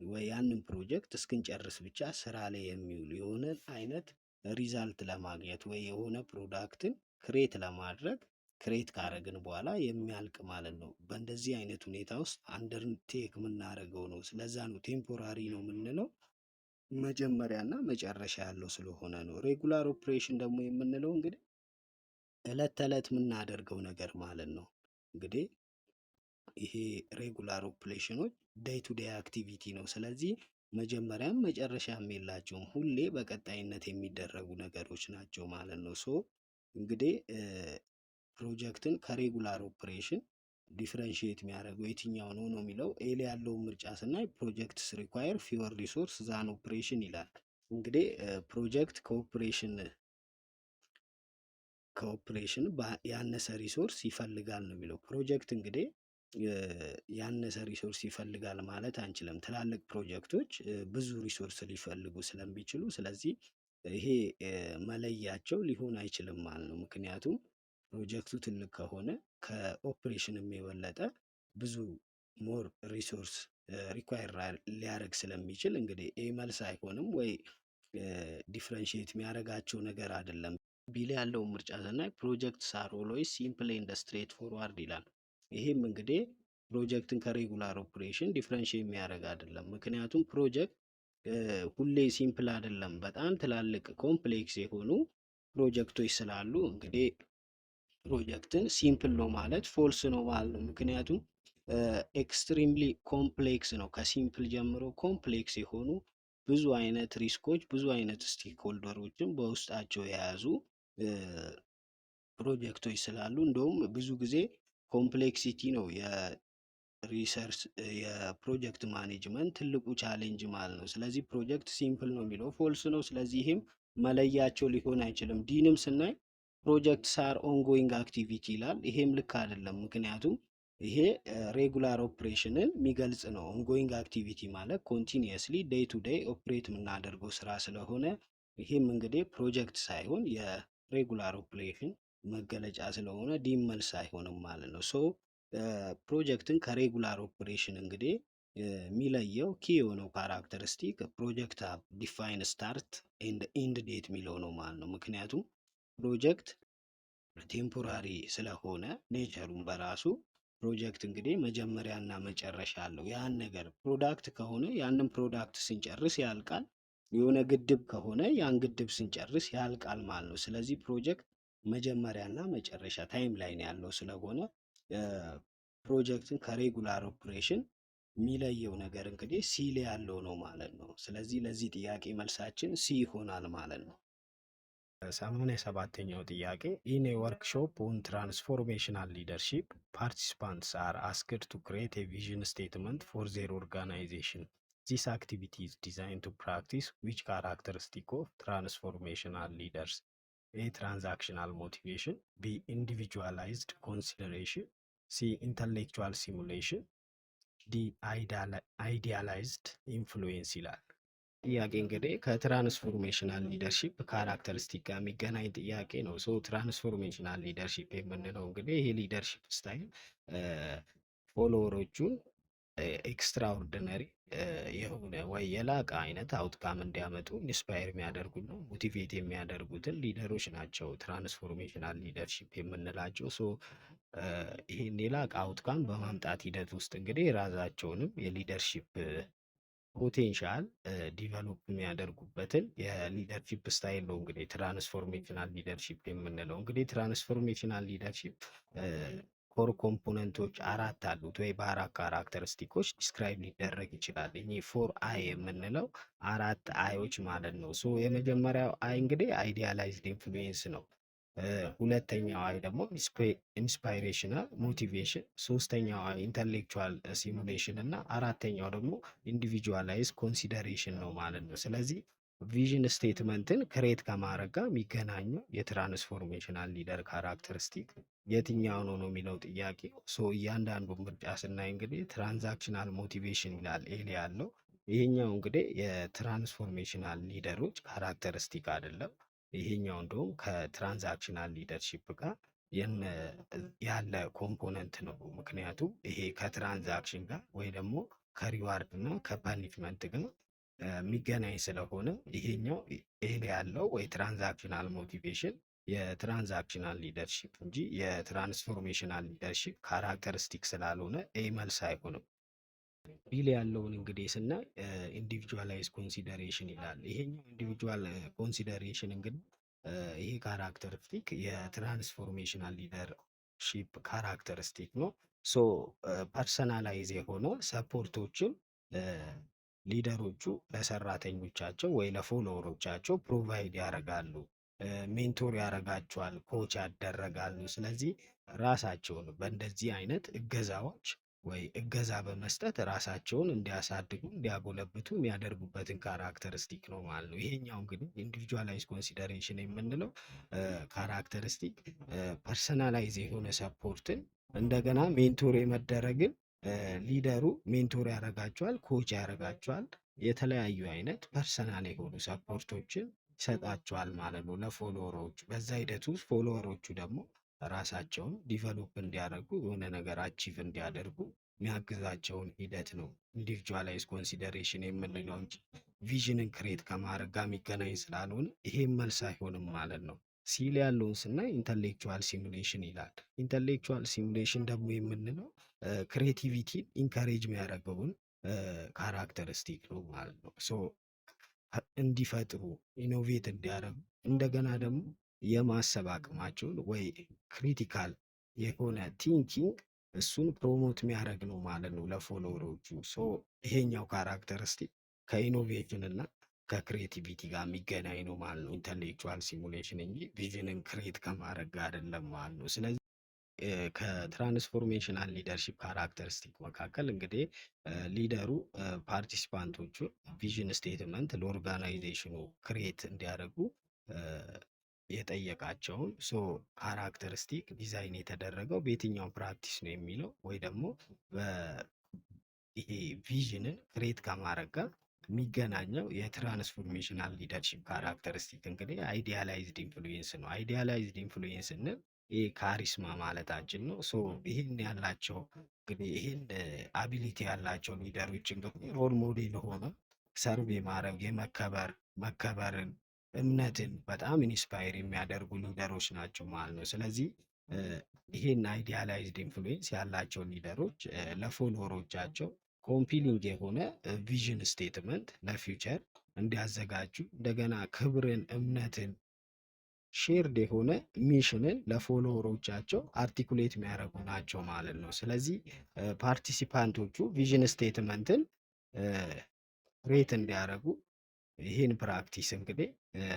ወይ ያንን ፕሮጀክት እስክንጨርስ ብቻ ስራ ላይ የሚውል የሆነን አይነት ሪዛልት ለማግኘት ወይ የሆነ ፕሮዳክትን ክሬት ለማድረግ ክሬት ካረግን በኋላ የሚያልቅ ማለት ነው። በእንደዚህ አይነት ሁኔታ ውስጥ አንደርቴክ የምናደርገው ነው። ስለዛ ነው ቴምፖራሪ ነው የምንለው፣ መጀመሪያ እና መጨረሻ ያለው ስለሆነ ነው። ሬጉላር ኦፕሬሽን ደግሞ የምንለው እንግዲህ እለት ተዕለት የምናደርገው ነገር ማለት ነው። እንግዲህ ይሄ ሬጉላር ኦፕሬሽኖች ዴይ ቱ ዴይ አክቲቪቲ ነው። ስለዚህ መጀመሪያም መጨረሻም የላቸውም፣ ሁሌ በቀጣይነት የሚደረጉ ነገሮች ናቸው ማለት ነው። እንግዲህ ፕሮጀክትን ከሬጉላር ኦፕሬሽን ዲፍረንሺየት የሚያደርገው የትኛው ነው ነው የሚለው። ኤ ላይ ያለውን ምርጫ ስናይ ፕሮጀክትስ ሪኳየር ፊወር ሪሶርስ ዛን ኦፕሬሽን ይላል። እንግዲህ ፕሮጀክት ከኦፕሬሽን ያነሰ ሪሶርስ ይፈልጋል ነው የሚለው። ፕሮጀክት እንግዲህ ያነሰ ሪሶርስ ይፈልጋል ማለት አንችልም። ትላልቅ ፕሮጀክቶች ብዙ ሪሶርስ ሊፈልጉ ስለሚችሉ፣ ስለዚህ ይሄ መለያቸው ሊሆን አይችልም ማለት ነው። ምክንያቱም ፕሮጀክቱ ትልቅ ከሆነ ከኦፕሬሽንም የበለጠ ብዙ ሞር ሪሶርስ ሪኳየር ሊያደርግ ስለሚችል እንግዲህ ኤ መልስ አይሆንም ወይ ዲፍረንሺየት የሚያደርጋቸው ነገር አይደለም። ቢል ያለውን ምርጫ ስናይ ፕሮጀክትስ አር ኦልዌይስ ሲምፕል ኤንድ ስትሬት ፎርዋርድ ይላል። ይሄም እንግዲህ ፕሮጀክትን ከሬጉላር ኦፕሬሽን ዲፍረንሺየት የሚያደርግ አይደለም። ምክንያቱም ፕሮጀክት ሁሌ ሲምፕል አይደለም። በጣም ትላልቅ ኮምፕሌክስ የሆኑ ፕሮጀክቶች ስላሉ እንግዲህ ፕሮጀክትን ሲምፕል ነው ማለት ፎልስ ነው ማለት ነው። ምክንያቱም ኤክስትሪምሊ ኮምፕሌክስ ነው። ከሲምፕል ጀምሮ ኮምፕሌክስ የሆኑ ብዙ አይነት ሪስኮች፣ ብዙ አይነት ስቴክ ሆልደሮችን በውስጣቸው የያዙ ፕሮጀክቶች ስላሉ እንደውም ብዙ ጊዜ ኮምፕሌክሲቲ ነው የሪሰርች የፕሮጀክት ማኔጅመንት ትልቁ ቻሌንጅ ማለት ነው። ስለዚህ ፕሮጀክት ሲምፕል ነው የሚለው ፎልስ ነው። ስለዚህ ይህም መለያቸው ሊሆን አይችልም። ዲንም ስናይ ፕሮጀክትስ አር ኦንጎይንግ አክቲቪቲ ይላል። ይሄም ልክ አይደለም። ምክንያቱም ይሄ ሬጉላር ኦፕሬሽንን የሚገልጽ ነው። ኦንጎይንግ አክቲቪቲ ማለት ኮንቲኒየስሊ ዴይ ቱ ዴይ ኦፕሬት የምናደርገው ስራ ስለሆነ ይሄም እንግዲህ ፕሮጀክት ሳይሆን የሬጉላር ኦፕሬሽን መገለጫ ስለሆነ ዲም መልስ አይሆንም ማለት ነው። ሶ ፕሮጀክትን ከሬጉላር ኦፕሬሽን እንግዲህ የሚለየው ኪ የሆነው ካራክተሪስቲክ ፕሮጀክት ዲፋይን ስታርት ኤንድ ኢንድ ዴት የሚለው ነው ማለት ነው። ምክንያቱም ፕሮጀክት ቴምፖራሪ ስለሆነ ኔቸሩን በራሱ ፕሮጀክት እንግዲህ መጀመሪያና መጨረሻ አለው። ያን ነገር ፕሮዳክት ከሆነ ያንን ፕሮዳክት ስንጨርስ ያልቃል። የሆነ ግድብ ከሆነ ያን ግድብ ስንጨርስ ያልቃል ማለት ነው። ስለዚህ ፕሮጀክት መጀመሪያና መጨረሻ ታይም ላይን ያለው ስለሆነ ፕሮጀክትን ከሬጉላር ኦፕሬሽን የሚለየው ነገር እንግዲህ ሲ ላይ ያለው ነው ማለት ነው። ስለዚህ ለዚህ ጥያቄ መልሳችን ሲ ይሆናል ማለት ነው። 87ኛው ጥያቄ ኢን ኤ ወርክሾፕ ኦን ትራንስፎርሜሽናል ሊደርሺፕ ፓርቲሲፓንትስ አር አስክድ ቱ ክሬት ኤ ቪዥን ስቴትመንት ፎር ዜር ኦርጋናይዜሽን ዚስ አክቲቪቲ ኢዝ ዲዛይንድ ቱ ፕራክቲስ ዊች ካራክተሪስቲክ ኦፍ ትራንስፎርሜሽናል ሊደርስ? ኤ ትራንዛክሽናል ሞቲቬሽን፣ ቢ ኢንዲቪጁዋላይዝድ ኮንሲደሬሽን፣ ሲ ኢንተሌክቹዋል ሲሙሌሽን፣ ዲ አይዲያላይዝድ ኢንፍሉዌንስ ይላል። ጥያቄ እንግዲህ ከትራንስፎርሜሽናል ሊደርሺፕ ካራክተሪስቲክ ጋር የሚገናኝ ጥያቄ ነው። ሶ ትራንስፎርሜሽናል ሊደርሺፕ የምንለው እንግዲህ ይሄ ሊደርሺፕ ስታይል ፎሎወሮቹን ኤክስትራኦርዲነሪ የሆነ ወይ የላቀ አይነት አውትካም እንዲያመጡ ኢንስፓየር የሚያደርጉና ሞቲቬት የሚያደርጉትን ሊደሮች ናቸው ትራንስፎርሜሽናል ሊደርሺፕ የምንላቸው። ሶ ይህን የላቀ አውትካም በማምጣት ሂደት ውስጥ እንግዲህ የራሳቸውንም የሊደርሺፕ ፖቴንሻል ዲቨሎፕ የሚያደርጉበትን የሊደርሺፕ ስታይል ነው እንግዲህ ትራንስፎርሜሽናል ሊደርሺፕ የምንለው። እንግዲህ ትራንስፎርሜሽናል ሊደርሺፕ ኮር ኮምፖነንቶች 4 አሉት ወይ በ4 ካራክተሪስቲኮች ዲስክራይብ ሊደረግ ይችላል። እኚህ 4 አይ የምንለው 4 አይዎች ማለት ነው። ሶ የመጀመሪያው አይ እንግዲህ አይዲያላይዝድ ኢንፍሉዌንስ ነው። ሁለተኛው አይ ደግሞ ኢንስፓይሬሽናል ሞቲቬሽን፣ ሶስተኛው አይ ኢንተሌክቹዋል ሲሙሌሽን እና አራተኛው ደግሞ ኢንዲቪጁዋላይዝ ኮንሲደሬሽን ነው ማለት ነው። ስለዚህ ቪዥን ስቴትመንትን ክሬት ከማድረግ ጋር የሚገናኘው የትራንስፎርሜሽናል ሊደር ካራክተሪስቲክ የትኛው ነው ነው የሚለው ጥያቄ። ሶ እያንዳንዱ ምርጫ ስናይ እንግዲህ ትራንዛክሽናል ሞቲቬሽን ይላል ኤል ያለው። ይሄኛው እንግዲህ የትራንስፎርሜሽናል ሊደሮች ካራክተሪስቲክ አይደለም። ይሄኛው እንደውም ከትራንዛክሽናል ሊደርሺፕ ጋር ያለ ኮምፖነንት ነው። ምክንያቱም ይሄ ከትራንዛክሽን ጋር ወይ ደግሞ ከሪዋርድ እና ከፓኒሽመንት ጋር የሚገናኝ ስለሆነ ይሄኛው ኤል ያለው ወይ ትራንዛክሽናል ሞቲቬሽን የትራንዛክሽናል ሊደርሺፕ እንጂ የትራንስፎርሜሽናል ሊደርሺፕ ካራክተሪስቲክ ስላልሆነ ኤ መልስ አይሆንም። ቢል ያለውን እንግዲህ ስናይ ኢንዲቪጁዋላይዝ ኮንሲደሬሽን ይላል። ይሄኛው ኢንዲቪጁዋል ኮንሲደሬሽን እንግዲህ ይሄ ካራክተሪስቲክ የትራንስፎርሜሽናል ሊደርሺፕ ካራክተሪስቲክ ነው። ሶ ፐርሰናላይዝ የሆነ ሰፖርቶችን ሊደሮቹ ለሰራተኞቻቸው ወይ ለፎሎወሮቻቸው ፕሮቫይድ ያደርጋሉ። ሜንቶር ያደርጋቸዋል፣ ኮች ያደረጋሉ። ስለዚህ ራሳቸውን በእንደዚህ አይነት እገዛዎች ወይ እገዛ በመስጠት ራሳቸውን እንዲያሳድጉ እንዲያጎለብቱ የሚያደርጉበትን ካራክተሪስቲክ ነው ማለት ነው። ይሄኛው እንግዲህ ኢንዲቪጁዋላይዝ ኮንሲደሬሽን የምንለው ካራክተሪስቲክ ፐርሰናላይዝ የሆነ ሰፖርትን እንደገና ሜንቶር የመደረግን ሊደሩ ሜንቶር ያደርጋቸዋል፣ ኮች ያደርጋቸዋል፣ የተለያዩ አይነት ፐርሰናል የሆኑ ሰፖርቶችን ይሰጣቸዋል ማለት ነው ለፎሎወሮቹ። በዛ ሂደት ውስጥ ፎሎወሮቹ ደግሞ ራሳቸውን ዲቨሎፕ እንዲያደርጉ የሆነ ነገር አቺቭ እንዲያደርጉ የሚያግዛቸውን ሂደት ነው ኢንዲቪጁዋላይዝ ኮንሲደሬሽን የምንለው እንጂ ቪዥንን ክሬት ከማድረግ ጋር የሚገናኝ ስላልሆነ ይሄም መልስ አይሆንም ማለት ነው። ሲል ያለውን ስናይ ኢንተሌክቹዋል ሲሙሌሽን ይላል። ኢንተሌክቹዋል ሲሙሌሽን ደግሞ የምንለው ክሬቲቪቲን ኢንካሬጅ የሚያደርገውን ካራክተሪስቲክ ነው ማለት ነው። ሶ እንዲፈጥሩ ኢኖቬት እንዲያደርጉ እንደገና ደግሞ የማሰብ አቅማቸውን ወይ ክሪቲካል የሆነ ቲንኪንግ እሱን ፕሮሞት የሚያደርግ ነው ማለት ነው ለፎሎወሮቹ። ሶ ይሄኛው ካራክተሪስቲክ ከኢኖቬሽን እና ከክሬቲቪቲ ጋር የሚገናኝ ነው ማለት ነው ኢንተሌክቹዋል ሲሙሌሽን እንጂ ቪዥንን ክሬት ከማድረግ ጋር አይደለም ማለት ነው። ስለዚህ ከትራንስፎርሜሽናል ሊደርሺፕ ካራክተሪስቲክ መካከል እንግዲህ ሊደሩ ፓርቲሲፓንቶቹ ቪዥን ስቴትመንት ለኦርጋናይዜሽኑ ክሬት እንዲያደርጉ የጠየቃቸውን ካራክተሪስቲክ ዲዛይን የተደረገው በየትኛው ፕራክቲስ ነው የሚለው ወይ ደግሞ ይሄ ቪዥንን ክሬት ከማድረግ ጋር የሚገናኘው የትራንስፎርሜሽናል ሊደርሺፕ ካራክተሪስቲክ እንግዲህ አይዲያላይዝድ ኢንፍሉዌንስ ነው። አይዲያላይዝድ ኢንፍሉዌንስ ስንል ይሄ ካሪስማ ማለታችን ነው። ይህን ያላቸው እንግዲህ ይህን አቢሊቲ ያላቸው ሊደሮች እንግዲህ ሮል ሞዴል ሆነ ሰርቭ የማድረግ መከበርን እምነትን በጣም ኢንስፓየር የሚያደርጉ ሊደሮች ናቸው ማለት ነው። ስለዚህ ይሄን አይዲያላይዝድ ኢንፍሉዌንስ ያላቸው ሊደሮች ለፎሎወሮቻቸው ኮምፒሊንግ የሆነ ቪዥን ስቴትመንት ለፊውቸር እንዲያዘጋጁ እንደገና ክብርን፣ እምነትን፣ ሼርድ የሆነ ሚሽንን ለፎሎወሮቻቸው አርቲኩሌት የሚያደርጉ ናቸው ማለት ነው። ስለዚህ ፓርቲሲፓንቶቹ ቪዥን ስቴትመንትን ሬት እንዲያደርጉ ይህን ፕራክቲስ እንግዲህ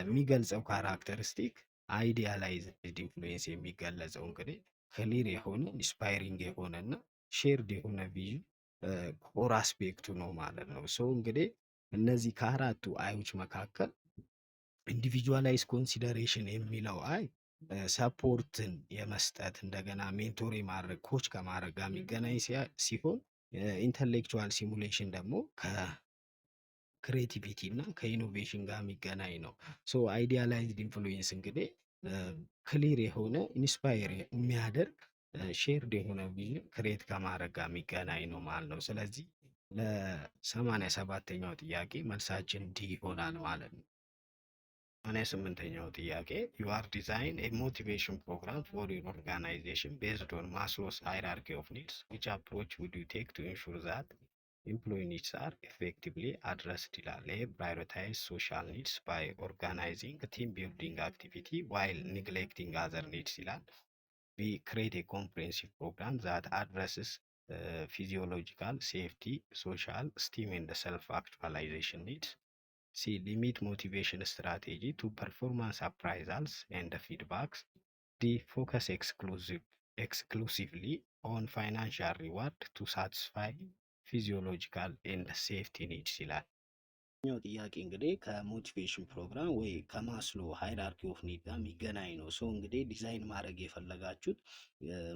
የሚገልጸው ካራክተሪስቲክ አይዲያላይዝድ ኢንፍሉዌንስ የሚገለጸው እንግዲህ ክሊር የሆነ ኢንስፓይሪንግ የሆነ እና ሼርድ የሆነ ቪዥን ኮር አስፔክቱ ነው ማለት ነው። እንግዲህ እነዚህ ከአራቱ አዮች መካከል ኢንዲቪጁዋላይዝ ኮንሲደሬሽን የሚለው አይ ሰፖርትን የመስጠት እንደገና ሜንቶር የማድረግ ኮች ከማድረግ ጋር የሚገናኝ ሲሆን ኢንተሌክቹዋል ሲሙሌሽን ደግሞ ከክሬቲቪቲ እና ከኢኖቬሽን ጋር የሚገናኝ ነው። አይዲያላይዝድ ኢንፍሉዌንስ እንግዲህ ክሊር የሆነ ኢንስፓየር የሚያደርግ ሼርድ የሆነ ቪዥን ክሬት ከማድረግ ጋር የሚገናኝ ነው ማለት ነው። ስለዚህ ለ87ኛው ጥያቄ መልሳችን ዲ ይሆናል ማለት ነው። 88ኛው ጥያቄ ዩ አር ዲዛይን ኤ ሞቲቬሽን ፕሮግራም ፎር ዩር ኦርጋናይዜሽን ቤዝድ ኦን ማስሎስ ሃይራርኪ ኦፍ ኒድስ ዊች አፕሮች ውድ ዩ ቴክ ቱ ኢንሹር ዛት ኤምፕሎይ ኒድስ አር ኤፌክቲቭሊ አድረስድ ይላል። ይሄ ፕራዮሪታይዝ ሶሻል ኒድስ ባይ ኦርጋናይዚንግ ቲም ቢልዲንግ አክቲቪቲ ዋይል ኒግሌክቲንግ አዘር ኒድስ ይላል። ቢ ክሬት ኤ ኮምፕሬንሲቭ ፕሮግራም ዛት አድረስስ ፊዚዮሎጂካል ሴፍቲ ሶሻል ስቲም ኤንድ ሰልፍ አክቹዋላይዜሽን ኒድስ። ሲ ሊሚት ሞቲቬሽን ስትራቴጂ ቱ ፐርፎርማንስ አፕራይዛልስ ኤንድ ፊድባክስ። ዲ ፎከስ ኤክስክሉሲቭሊ ኦን ፋይናንሻል ሪዋርድ ቱ ሳቲስፋይ ፊዚዮሎጂካል ኤንድ ሴፍቲ ኒድስ ይላል። ኛው ጥያቄ እንግዲህ ከሞቲቬሽን ፕሮግራም ወይ ከማስሎ ሃይራርኪ ኦፍ ኒድ ጋር የሚገናኝ ነው። እንግዲህ ዲዛይን ማድረግ የፈለጋችሁት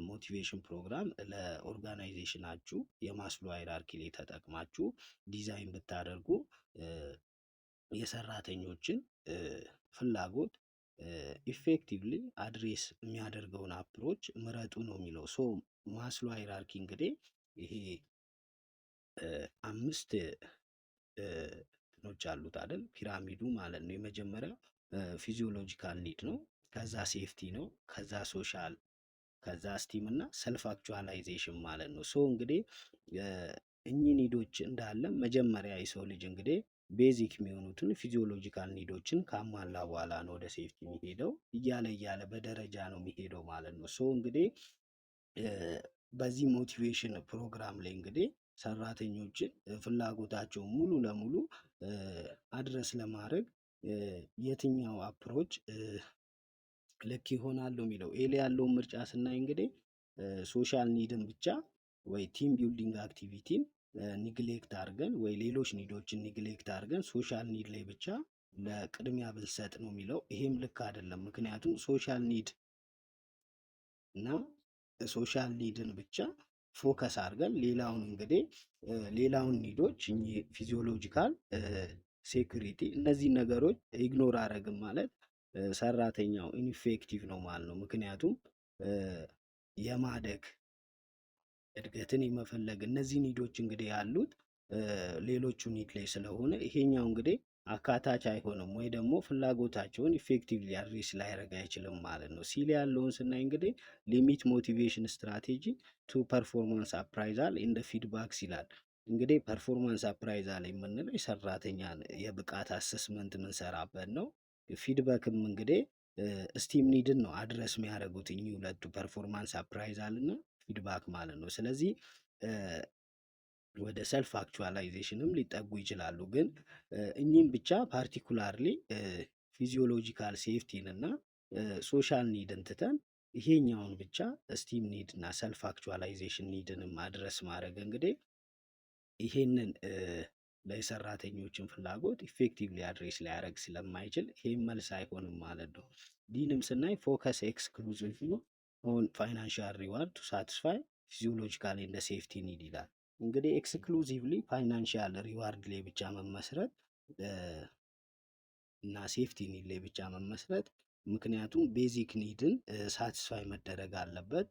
ሞቲቬሽን ፕሮግራም ለኦርጋናይዜሽናችሁ የማስሎ ሃይራርኪ ላይ ተጠቅማችሁ ዲዛይን ብታደርጉ የሰራተኞችን ፍላጎት ኢፌክቲቭሊ አድሬስ የሚያደርገውን አፕሮች ምረጡ ነው የሚለው። ማስሎ ሃይራርኪ እንግዲህ ይሄ 5 እንትኖች አሉት አይደል? ፒራሚዱ ማለት ነው። የመጀመሪያው ፊዚዮሎጂካል ኒድ ነው። ከዛ ሴፍቲ ነው። ከዛ ሶሻል፣ ከዛ ስቲም እና ሰልፍ አክቹዋላይዜሽን ማለት ነው። እንግዲህ እኚህ ኒዶች እንዳለ መጀመሪያ የሰው ልጅ እንግዲህ ቤዚክ የሚሆኑትን ፊዚዮሎጂካል ኒዶችን ካሟላ በኋላ ነው ወደ ሴፍቲ የሚሄደው። እያለ በደረጃ ነው የሚሄደው ማለት ነው። እንግዲህ በዚህ ሞቲቬሽን ፕሮግራም ላይ እንግዲህ ሰራተኞችን ፍላጎታቸውን ሙሉ ለሙሉ አድረስ ለማድረግ የትኛው አፕሮች ልክ ይሆናል ነው የሚለው። ኤ ላይ ያለውን ምርጫ ስናይ እንግዲህ ሶሻል ኒድን ብቻ ወይ ቲም ቢልዲንግ አክቲቪቲን ኒግሌክት አድርገን ወይ ሌሎች ኒዶችን ኒግሌክት አድርገን ሶሻል ኒድ ላይ ብቻ ለቅድሚያ ብንሰጥ ነው የሚለው። ይሄም ልክ አይደለም። ምክንያቱም ሶሻል ኒድ እና ሶሻል ኒድን ብቻ ፎከስ አድርገን ሌላውን እንግዲህ ሌላውን ኒዶች ፊዚዮሎጂካል ሴኩሪቲ እነዚህ ነገሮች ኢግኖር አደረግን ማለት ሰራተኛው ኢንፌክቲቭ ነው ማለት ነው። ምክንያቱም የማደግ እድገትን የመፈለግ እነዚህ ኒዶች እንግዲህ ያሉት ሌሎቹ ኒድ ላይ ስለሆነ ይሄኛው እንግዲህ አካታች አይሆንም ወይ ደግሞ ፍላጎታቸውን ኢፌክቲቭሊ አድሬስ ላያደርግ አይችልም ማለት ነው። ሲል ያለውን ስናይ እንግዲህ ሊሚት ሞቲቬሽን ስትራቴጂ ቱ ፐርፎርማንስ አፕራይዛል ኢን ፊድባክስ ይላል። እንግዲህ ፐርፎርማንስ አፕራይዛል የምንለው የሰራተኛን የብቃት አሰስመንት የምንሰራበት ነው። ፊድባክም እንግዲህ ስቲም ኒድን ነው አድረስ የሚያደርጉት እኚህ ሁለቱ ፐርፎርማንስ አፕራይዛል እና ፊድባክ ማለት ነው። ስለዚህ ወደ ሰልፍ አክቹዋላይዜሽንም ሊጠጉ ይችላሉ። ግን እኚህም ብቻ ፓርቲኩላርሊ ፊዚዮሎጂካል ሴፍቲን እና ሶሻል ኒድን ትተን ይሄኛውን ብቻ ስቲም ኒድ እና ሰልፍ አክቹዋላይዜሽን ኒድንም አድረስ ማድረግ እንግዲህ ይሄንን ለሰራተኞችን ፍላጎት ኢፌክቲቭሊ አድሬስ ሊያደርግ ስለማይችል ይሄም መልስ አይሆንም ማለት ነው። ዲንም ስናይ ፎከስ ኤክስክሉዚቭ ኦን ፋይናንሻል ሪዋርድ ቱ ሳቲስፋይ ፊዚዮሎጂካል እንደ ሴፍቲ ኒድ ይላል። እንግዲህ ኤክስክሉዚቭሊ ፋይናንሻል ሪዋርድ ላይ ብቻ መመስረት እና ሴፍቲ ኒድ ላይ ብቻ መመስረት ምክንያቱም ቤዚክ ኒድን ሳቲስፋይ መደረግ አለበት።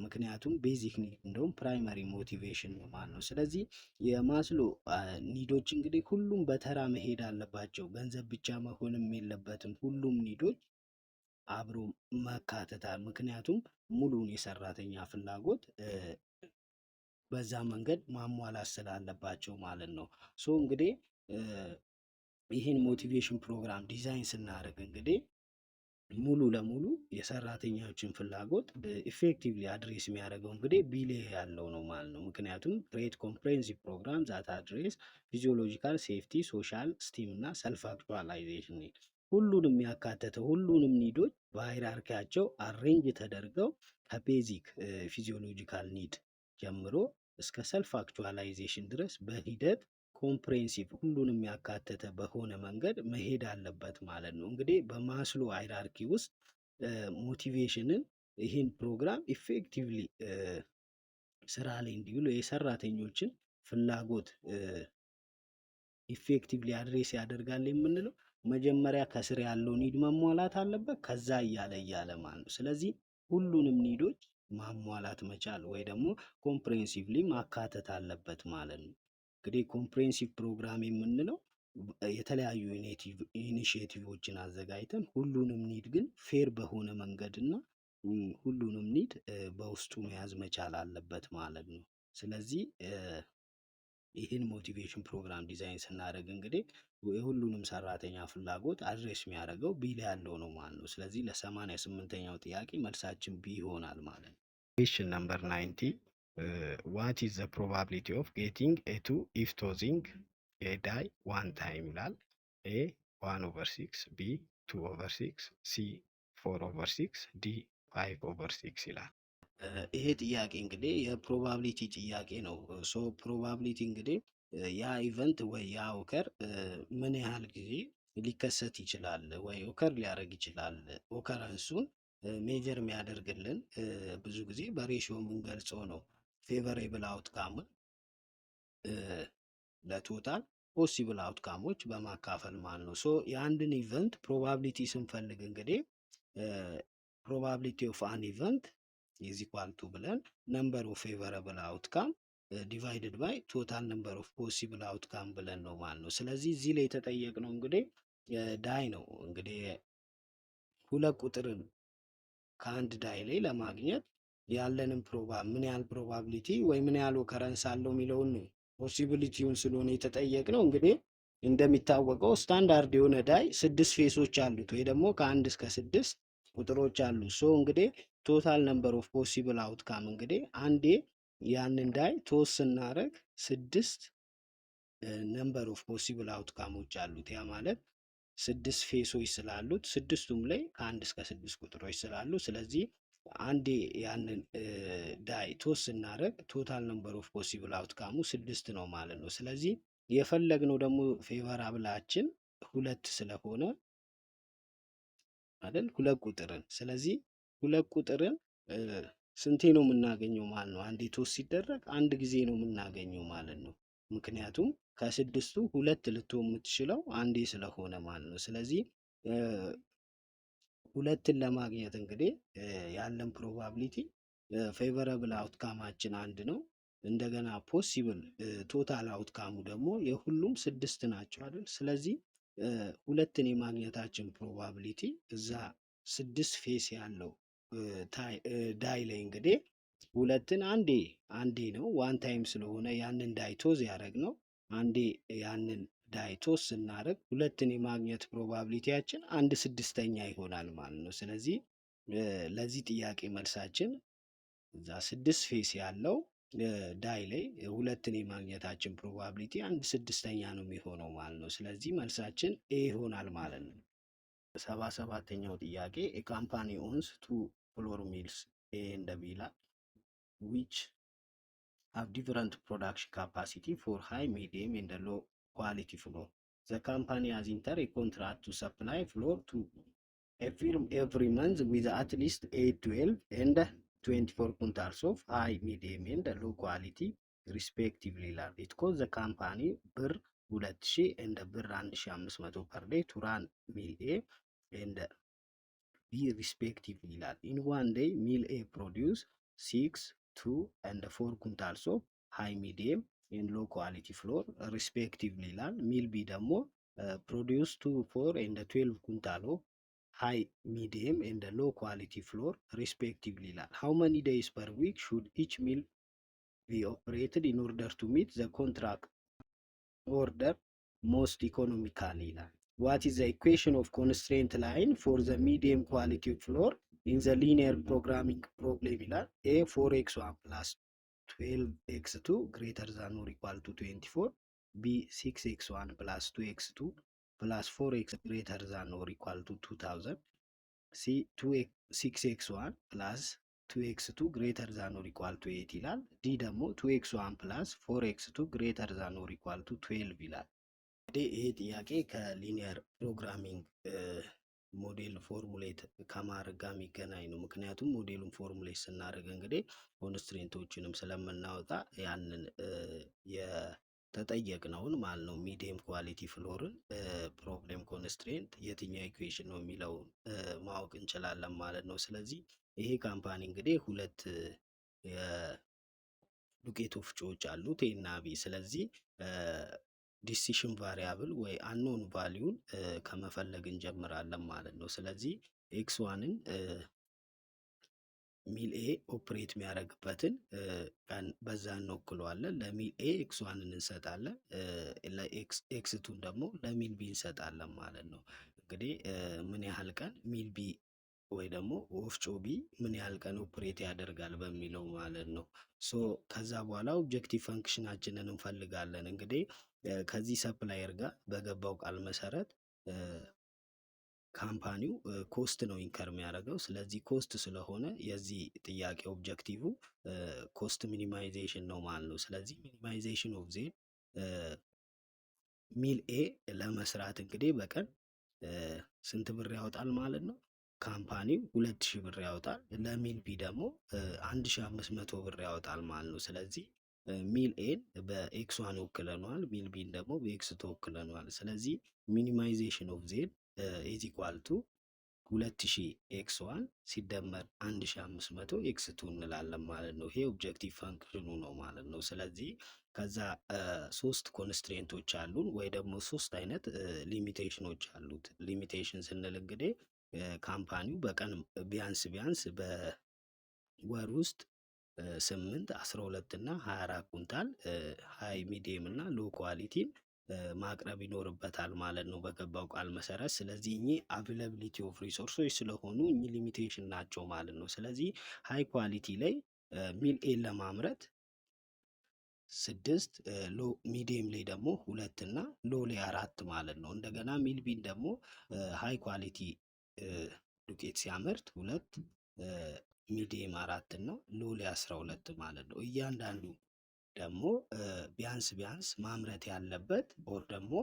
ምክንያቱም ቤዚክ ኒድ እንደውም ፕራይመሪ ሞቲቬሽን ነው ማለት ነው። ስለዚህ የማስሎ ኒዶች እንግዲህ ሁሉም በተራ መሄድ አለባቸው። ገንዘብ ብቻ መሆንም የለበትም። ሁሉም ኒዶች አብሮ መካተታል። ምክንያቱም ሙሉን የሰራተኛ ፍላጎት በዛ መንገድ ማሟላት ስላለባቸው ማለት ነው። ሶ እንግዲህ ይህን ሞቲቬሽን ፕሮግራም ዲዛይን ስናደርግ እንግዲህ ሙሉ ለሙሉ የሰራተኞችን ፍላጎት ኢፌክቲቭሊ አድሬስ የሚያደርገው እንግዲህ ቢሌ ያለው ነው ማለት ነው። ምክንያቱም ክሬት ኮምፕሬንሲቭ ፕሮግራም ዛት አድሬስ ፊዚዮሎጂካል ሴፍቲ፣ ሶሻል ስቲም እና ሰልፍ አክቹዋላይዜሽን ኒድ ሁሉንም ያካተተ ሁሉንም ኒዶች በሃይራርኪያቸው አሬንጅ ተደርገው ከቤዚክ ፊዚዮሎጂካል ኒድ ጀምሮ እስከ ሰልፍ አክቹዋላይዜሽን ድረስ በሂደት ኮምፕሬንሲቭ ሁሉንም ያካተተ በሆነ መንገድ መሄድ አለበት ማለት ነው። እንግዲህ በማስሎ ሃይራርኪ ውስጥ ሞቲቬሽንን ይህን ፕሮግራም ኢፌክቲቭሊ ስራ ላይ እንዲውሉ የሰራተኞችን ፍላጎት ኢፌክቲቭሊ አድሬስ ያደርጋል የምንለው መጀመሪያ ከስር ያለው ኒድ መሟላት አለበት። ከዛ እያለ ማለት ነው። ስለዚህ ሁሉንም ኒዶች ማሟላት መቻል ወይ ደግሞ ኮምፕሬንሲቭሊ ማካተት አለበት ማለት ነው። እንግዲህ ኮምፕሬንሲቭ ፕሮግራም የምንለው የተለያዩ ኢኒሽቲቮችን አዘጋጅተን ሁሉንም ኒድ ግን ፌር በሆነ መንገድ እና ሁሉንም ኒድ በውስጡ መያዝ መቻል አለበት ማለት ነው። ስለዚህ ይህን ሞቲቬሽን ፕሮግራም ዲዛይን ስናደርግ እንግዲህ የሁሉንም ሰራተኛ ፍላጎት አድሬስ የሚያደርገው ቢ ላይ ያለው ነው ማለት ነው። ስለዚህ ለ88ኛው ጥያቄ መልሳችን ቢ ይሆናል ማለት ነው። ኩዌስችን ነምበር 90 ዋት ኢዝ ዘ ፕሮባቢሊቲ ኦፍ ጌቲንግ ኤ ቱ ኢፍ ቶዚንግ ኤ ዳይ ዋን ታይም ይላል። ኤ 1/6፣ ቢ 2/6፣ ሲ 4/6፣ ዲ 5/6 ይላል። ይሄ ጥያቄ እንግዲህ የፕሮባቢሊቲ ጥያቄ ነው። ሶ ፕሮባቢሊቲ እንግዲህ ያ ኢቨንት ወይ ያ ኦከር ምን ያህል ጊዜ ሊከሰት ይችላል ወይ ኦከር ሊያደርግ ይችላል። ኦከረንሱን ሜጀር የሚያደርግልን ብዙ ጊዜ በሬሽዮ የምንገልጸው ነው። ፌቨሬብል አውትካምን ለቶታል ፖሲብል አውትካሞች በማካፈል ማለት ነው። ሶ የአንድን ኢቨንት ፕሮባቢሊቲ ስንፈልግ እንግዲህ ፕሮባቢሊቲ ኦፍ አን ኢቨንት ኢዝ ኢኳል ቱ ብለን ነምበር ኦፍ ፌቨረብል አውትካም ዲቫይድድ ባይ ቶታል ነምበር ኦፍ ፖሲብል አውትካም ብለን ነው ማለት ነው። ስለዚህ እዚህ ላይ የተጠየቅነው እንግዲህ ዳይ ነው። እንግዲህ ሁለት ቁጥርን ከአንድ ዳይ ላይ ለማግኘት ያለንን ምን ያህል ፕሮባቢሊቲ ወይ ምን ያህል ኦከረንስ አለው የሚለውን ነው። ፖሲቢሊቲውን ስለሆነ የተጠየቅነው እንግዲህ እንደሚታወቀው ስታንዳርድ የሆነ ዳይ 6 ፌሶች አሉት ወይ ደግሞ ከ1 እስከ 6 ቁጥሮች አሉ። ሶ እንግዲህ ቶታል ነምበር ኦፍ ፖሲብል አውትካም እንግዲህ አንዴ ያንን ዳይ ቶስ ስናደርግ 6 ነምበር ኦፍ ፖሲብል አውትካሞች አሉት። ያ ማለት 6 ፌሶች ስላሉት ስድስቱም ላይ ከ1 እስከ 6 ቁጥሮች ስላሉ ስለዚህ አንዴ ያንን ዳይ ቶስ ስናደርግ ቶታል ነምበር ኦፍ ፖሲብል አውትካሙ 6 ነው ማለት ነው። ስለዚህ የፈለግነው ደግሞ ፌቨራብላችን 2 ስለሆነ አይደል 2 ቁጥርን ስለዚህ 2 ቁጥርን ስንቴ ነው የምናገኘው ማለት ነው? አንዴ ቶስ ሲደረግ አንድ ጊዜ ነው የምናገኘው ማለት ነው። ምክንያቱም ከስድስቱ 2 ልትሆን የምትችለው አንዴ ስለሆነ ማለት ነው። ስለዚህ 2ን ለማግኘት እንግዲህ ያለን ፕሮባቢሊቲ ፌቨረብል አውትካማችን 1 ነው። እንደገና ፖሲብል ቶታል አውትካሙ ደግሞ የሁሉም 6 ናቸው አይደል? ስለዚህ 2ን የማግኘታችን ፕሮባቢሊቲ እዛ 6 ፌስ ያለው ዳይ ላይ እንግዲህ 2ን አንዴ ነው ዋን ታይም ስለሆነ ያንን ዳይ ቶዝ ያደረግነው አንዴ ያንን ዳይ ቶዝ ስናደርግ 2ን የማግኘት ፕሮባቢሊቲያችን 1/6 ይሆናል ማለት ነው። ስለዚህ ለዚህ ጥያቄ መልሳችን እዛ 6 ፌስ ያለው ዳይ ላይ 2ን የማግኘታችን ፕሮባቢሊቲ 1/6 ነው የሚሆነው ማለት ነው። ስለዚህ መልሳችን ኤ ይሆናል ማለት ነው። 77ኛው ጥያቄ ኤ ካምፓኒ ኦንስ 2 ፍሎር ሚልስ ኤ ኤንድ ቢ ይላል which have different production capacity for high, medium and low quality floor. The company has entered a contract to supply floor to a firm every month with at least 8, 12 and 24 quintals of high, medium and low quality respectively. It costs the company ብር 2000 and ብር 1500 per day to run mill A and B respectively ይላል። In one day mill A produce 6, 2 and 4 quintals of high, medium and low quality floor respectively ይላል። ሚል ቢ ደግሞ produce 2, 4 and 12 quintal of high, medium and low quality floor respectively ይላል። How many days per week should each mill be operated in order to meet the contract order most economically ይላል። What is the equation of constraint line for the medium quality floor in the linear programming problem ይላል። A 4x1 plus 12x2 greater than or equal to 24, B 6x1 plus 2x2 plus 4x greater than or equal to 2000, C 6x1 plus 2x2 greater than or equal to 8 ይላል። D ደግሞ 2x1 plus 4x2 greater than or equal to 12 ይላል። እንግዲህ ይሄ ጥያቄ ከሊኒየር ፕሮግራሚንግ ሞዴል ፎርሙሌት ከማድረግ ጋር የሚገናኝ ነው። ምክንያቱም ሞዴሉን ፎርሙሌት ስናደርግ እንግዲህ ኮንስትሬንቶችንም ስለምናወጣ ያንን የተጠየቅነውን ማለት ነው ሚዲየም ኳሊቲ ፍሎርን ፕሮብሌም ኮንስትሬንት የትኛው ኢኩዌሽን ነው የሚለውን ማወቅ እንችላለን ማለት ነው። ስለዚህ ይሄ ካምፓኒ እንግዲህ 2 የዱቄት ወፍጮዎች አሉት ኤ እና ቢ። ስለዚህ ዲሲሽን ቫሪያብል ወይ አንኖን ቫሊዩን ከመፈለግ እንጀምራለን ማለት ነው። ስለዚህ ኤክስ ዋንን ሚል ኤ ኦፕሬት የሚያደርግበትን ቀን በዛ እንወክለዋለን። ለሚል ኤ ኤክስ ዋንን እንሰጣለን፣ ለኤክስ ቱን ደግሞ ለሚል ቢ እንሰጣለን ማለት ነው። እንግዲህ ምን ያህል ቀን ሚል ቢ ወይ ደግሞ ወፍጮ ቢ ምን ያህል ቀን ኦፕሬት ያደርጋል በሚለው ማለት ነው። ሶ ከዛ በኋላ ኦብጀክቲቭ ፈንክሽናችንን እንፈልጋለን። እንግዲህ ከዚህ ሰፕላየር ጋር በገባው ቃል መሰረት ካምፓኒው ኮስት ነው ኢንከር የሚያደርገው። ስለዚህ ኮስት ስለሆነ የዚህ ጥያቄ ኦብጀክቲቭ ኮስት ሚኒማይዜሽን ነው ማለት ነው። ስለዚህ ሚኒማይዜሽን ኦፍ ዜድ ሚል ኤ ለመስራት እንግዲህ በቀን ስንት ብር ያወጣል ማለት ነው? ካምፓኒው 2000 ብር ያወጣል። ለሚል ቢ ደግሞ 1500 ብር ያወጣል ማለት ነው። ስለዚህ ሚል ኤን በኤክስ ዋን ወክለነዋል፣ ሚል ቢን ደግሞ በኤክስ ቱ ወክለነዋል። ስለዚህ ሚኒማይዜሽን ኦፍ ዜድ ኢዝ ኢኳል ቱ 2000 ኤክስ ዋን ሲደመር 1500 ኤክስ ቱ እንላለን ማለት ነው። ይሄ ኦብጀክቲቭ ፈንክሽኑ ነው ማለት ነው። ስለዚህ ከዛ 3 ኮንስትሬንቶች አሉን ወይ ደግሞ 3 አይነት ሊሚቴሽኖች አሉት። ሊሚቴሽን ስንል እንግዲህ ካምፓኒው በቀን ቢያንስ በወር ውስጥ 8፣ 12 እና 24 ኩንታል ሃይ፣ ሚዲየም እና ሎ ኳሊቲን ማቅረብ ይኖርበታል ማለት ነው በገባው ቃል መሰረት። ስለዚህ እኚህ አቬላቢሊቲ ኦፍ ሪሶርሶች ስለሆኑ እኚህ ሊሚቴሽን ናቸው ማለት ነው። ስለዚህ ሃይ ኳሊቲ ላይ ሚል ኤን ለማምረት 6 ሎ ሚዲየም ላይ ደግሞ 2 እና ሎ ላይ 4 ማለት ነው። እንደገና ሚልቢን ደግሞ ሃይ ኳሊቲ ዱቄት ሲያመርት 2 ሚዲየም 4 እና ሎ ላይ 12 ማለት ነው። እያንዳንዱ ደግሞ ቢያንስ ቢያንስ ማምረት ያለበት ኦር ደግሞ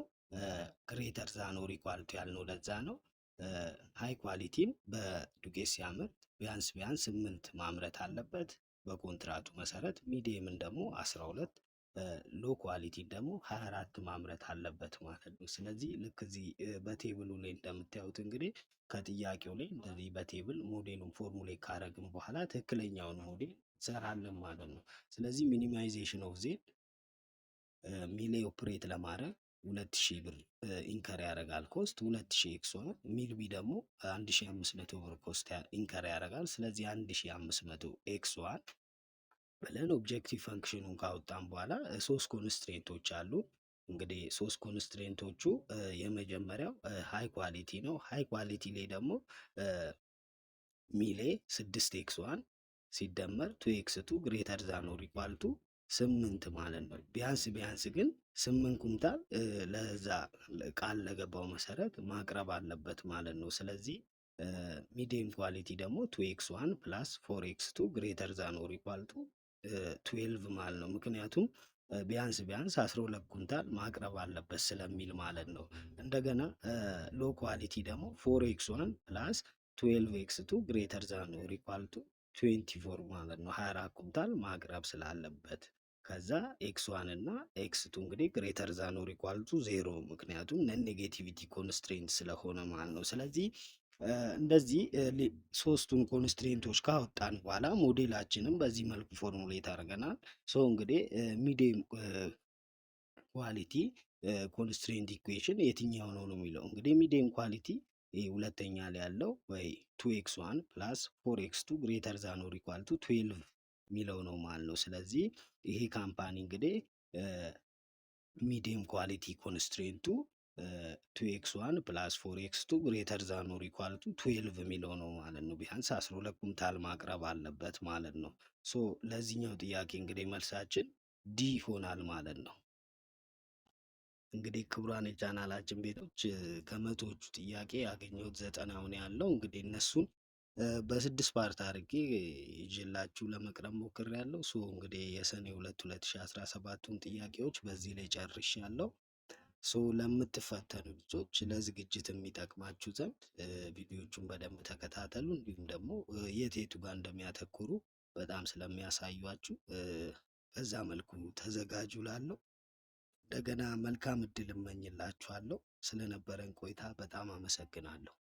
ግሬተር ዛን ኦር ኢኳል ቱ ያልነው ለዛ ነው። ሃይ ኳሊቲን በዱቄት ሲያመርት ቢያንስ ቢያንስ 8 ማምረት አለበት በኮንትራቱ መሰረት። ሚዲየምን ደግሞ 12 ሎ ኳሊቲን ደግሞ 24 ማምረት አለበት ማለት ነው። ስለዚህ ልክ እዚህ በቴብሉ ላይ እንደምታዩት እንግዲህ ከጥያቄው ላይ እንደዚህ በቴብል ሞዴሉን ፎርሙሌት ካረግን በኋላ ትክክለኛውን ሞዴል እንሰራለን ማለት ነው። ስለዚህ ሚኒማይዜሽን ኦፍ ዜድ ሚሌ ኦፕሬት ለማድረግ 2000 ብር ኢንከር ያደርጋል ኮስት 2000 ኤክስ ሆነ። ሚልቢ ደግሞ 1500 ብር ኮስት ኢንከር ያደርጋል። ስለዚህ 1500 ኤክስ ዋን ብለን ኦብጀክቲቭ ፈንክሽኑን ካወጣን በኋላ 3 ኮንስትሬንቶች አሉ። እንግዲህ 3 ኮንስትሬንቶቹ የመጀመሪያው ሃይ ኳሊቲ ነው። ሃይ ኳሊቲ ላይ ደግሞ ሚሌ 6 ኤክስ ዋን ሲደመር 2 ኤክስ 2 ግሬተር ዛን ኦር ኢኳል ቱ 8 ማለት ነው። ቢያንስ ቢያንስ ግን 8 ኩንታል ለዛ ቃል ለገባው መሰረት ማቅረብ አለበት ማለት ነው። ስለዚህ ሚዲየም ኳሊቲ ደግሞ 2 ኤክስ 1 ፕላስ 4 ኤክስ 2 ግሬተር ዛን ኦር ኢኳል ቱ 12 ማለት ነው። ምክንያቱም ቢያንስ ቢያንስ 12 ኩንታል ማቅረብ አለበት ስለሚል ማለት ነው። እንደገና ሎ ኳሊቲ ደግሞ 4 ኤክስ 1 ፕላስ 12 ኤክስ 2 ግሬተር ዛን ኦር ኢኳል ቱ 24 ማለት ነው። 24 ኩንታል ማቅረብ ስላለበት ከዛ ኤክስ ዋን እና ኤክስ ቱ እንግዲህ ግሬተር ዛን ኦር ኢኳል ቱ 0 ምክንያቱም ነን ኔጌቲቪቲ ኮንስትሬንት ስለሆነ ማለት ነው። ስለዚህ እንደዚህ ሶስቱን ኮንስትሬንቶች ካወጣን በኋላ ሞዴላችንም በዚህ መልኩ ፎርሙሌት አድርገናል። ሶ እንግዲህ ሚዲየም ኳሊቲ ኮንስትሬንት ኢኩዌሽን የትኛው ነው ነው የሚለው እንግዲህ ሚዲየም ኳሊቲ ሁለተኛ ላይ ያለው ወይ 2x1 ፕላስ 4x2 ግሬተር ዛን ኦር ኢኳል ቱ 12 የሚለው ነው ማለት ነው። ስለዚህ ይሄ ካምፓኒ እንግዲህ ሚዲየም ኳሊቲ ኮንስትሬንቱ 2x1 ፕላስ 4x2 ግሬተር ዛን ኦር ኢኳል ቱ 12 የሚለው ነው ማለት ነው። ቢያንስ 12 ኩንታል ማቅረብ አለበት ማለት ነው። ሶ ለዚህኛው ጥያቄ እንግዲህ መልሳችን ዲ ይሆናል ማለት ነው። እንግዲህ ክቡራን የቻናላችን ቤቶች ከመቶዎቹ ጥያቄ ያገኘሁት 90 ያለው እንግዲህ እነሱን በ6 ፓርት አድርጌ ይዤላችሁ ለመቅረብ ሞክሬያለሁ። ሶ እንግዲህ የሰኔ 2 2017ቱን ጥያቄዎች በዚህ ላይ ጨርሻለሁ። ሶ ለምትፈተኑ ልጆች ለዝግጅት የሚጠቅማችሁ ዘንድ ቪዲዮቹን በደንብ ተከታተሉ። እንዲሁም ደግሞ የት የቱ ጋር እንደሚያተኩሩ በጣም ስለሚያሳዩአችሁ በዛ መልኩ ተዘጋጁ ላለሁ። እንደገና መልካም እድል እመኝላችኋለሁ። ስለነበረን ቆይታ በጣም አመሰግናለሁ።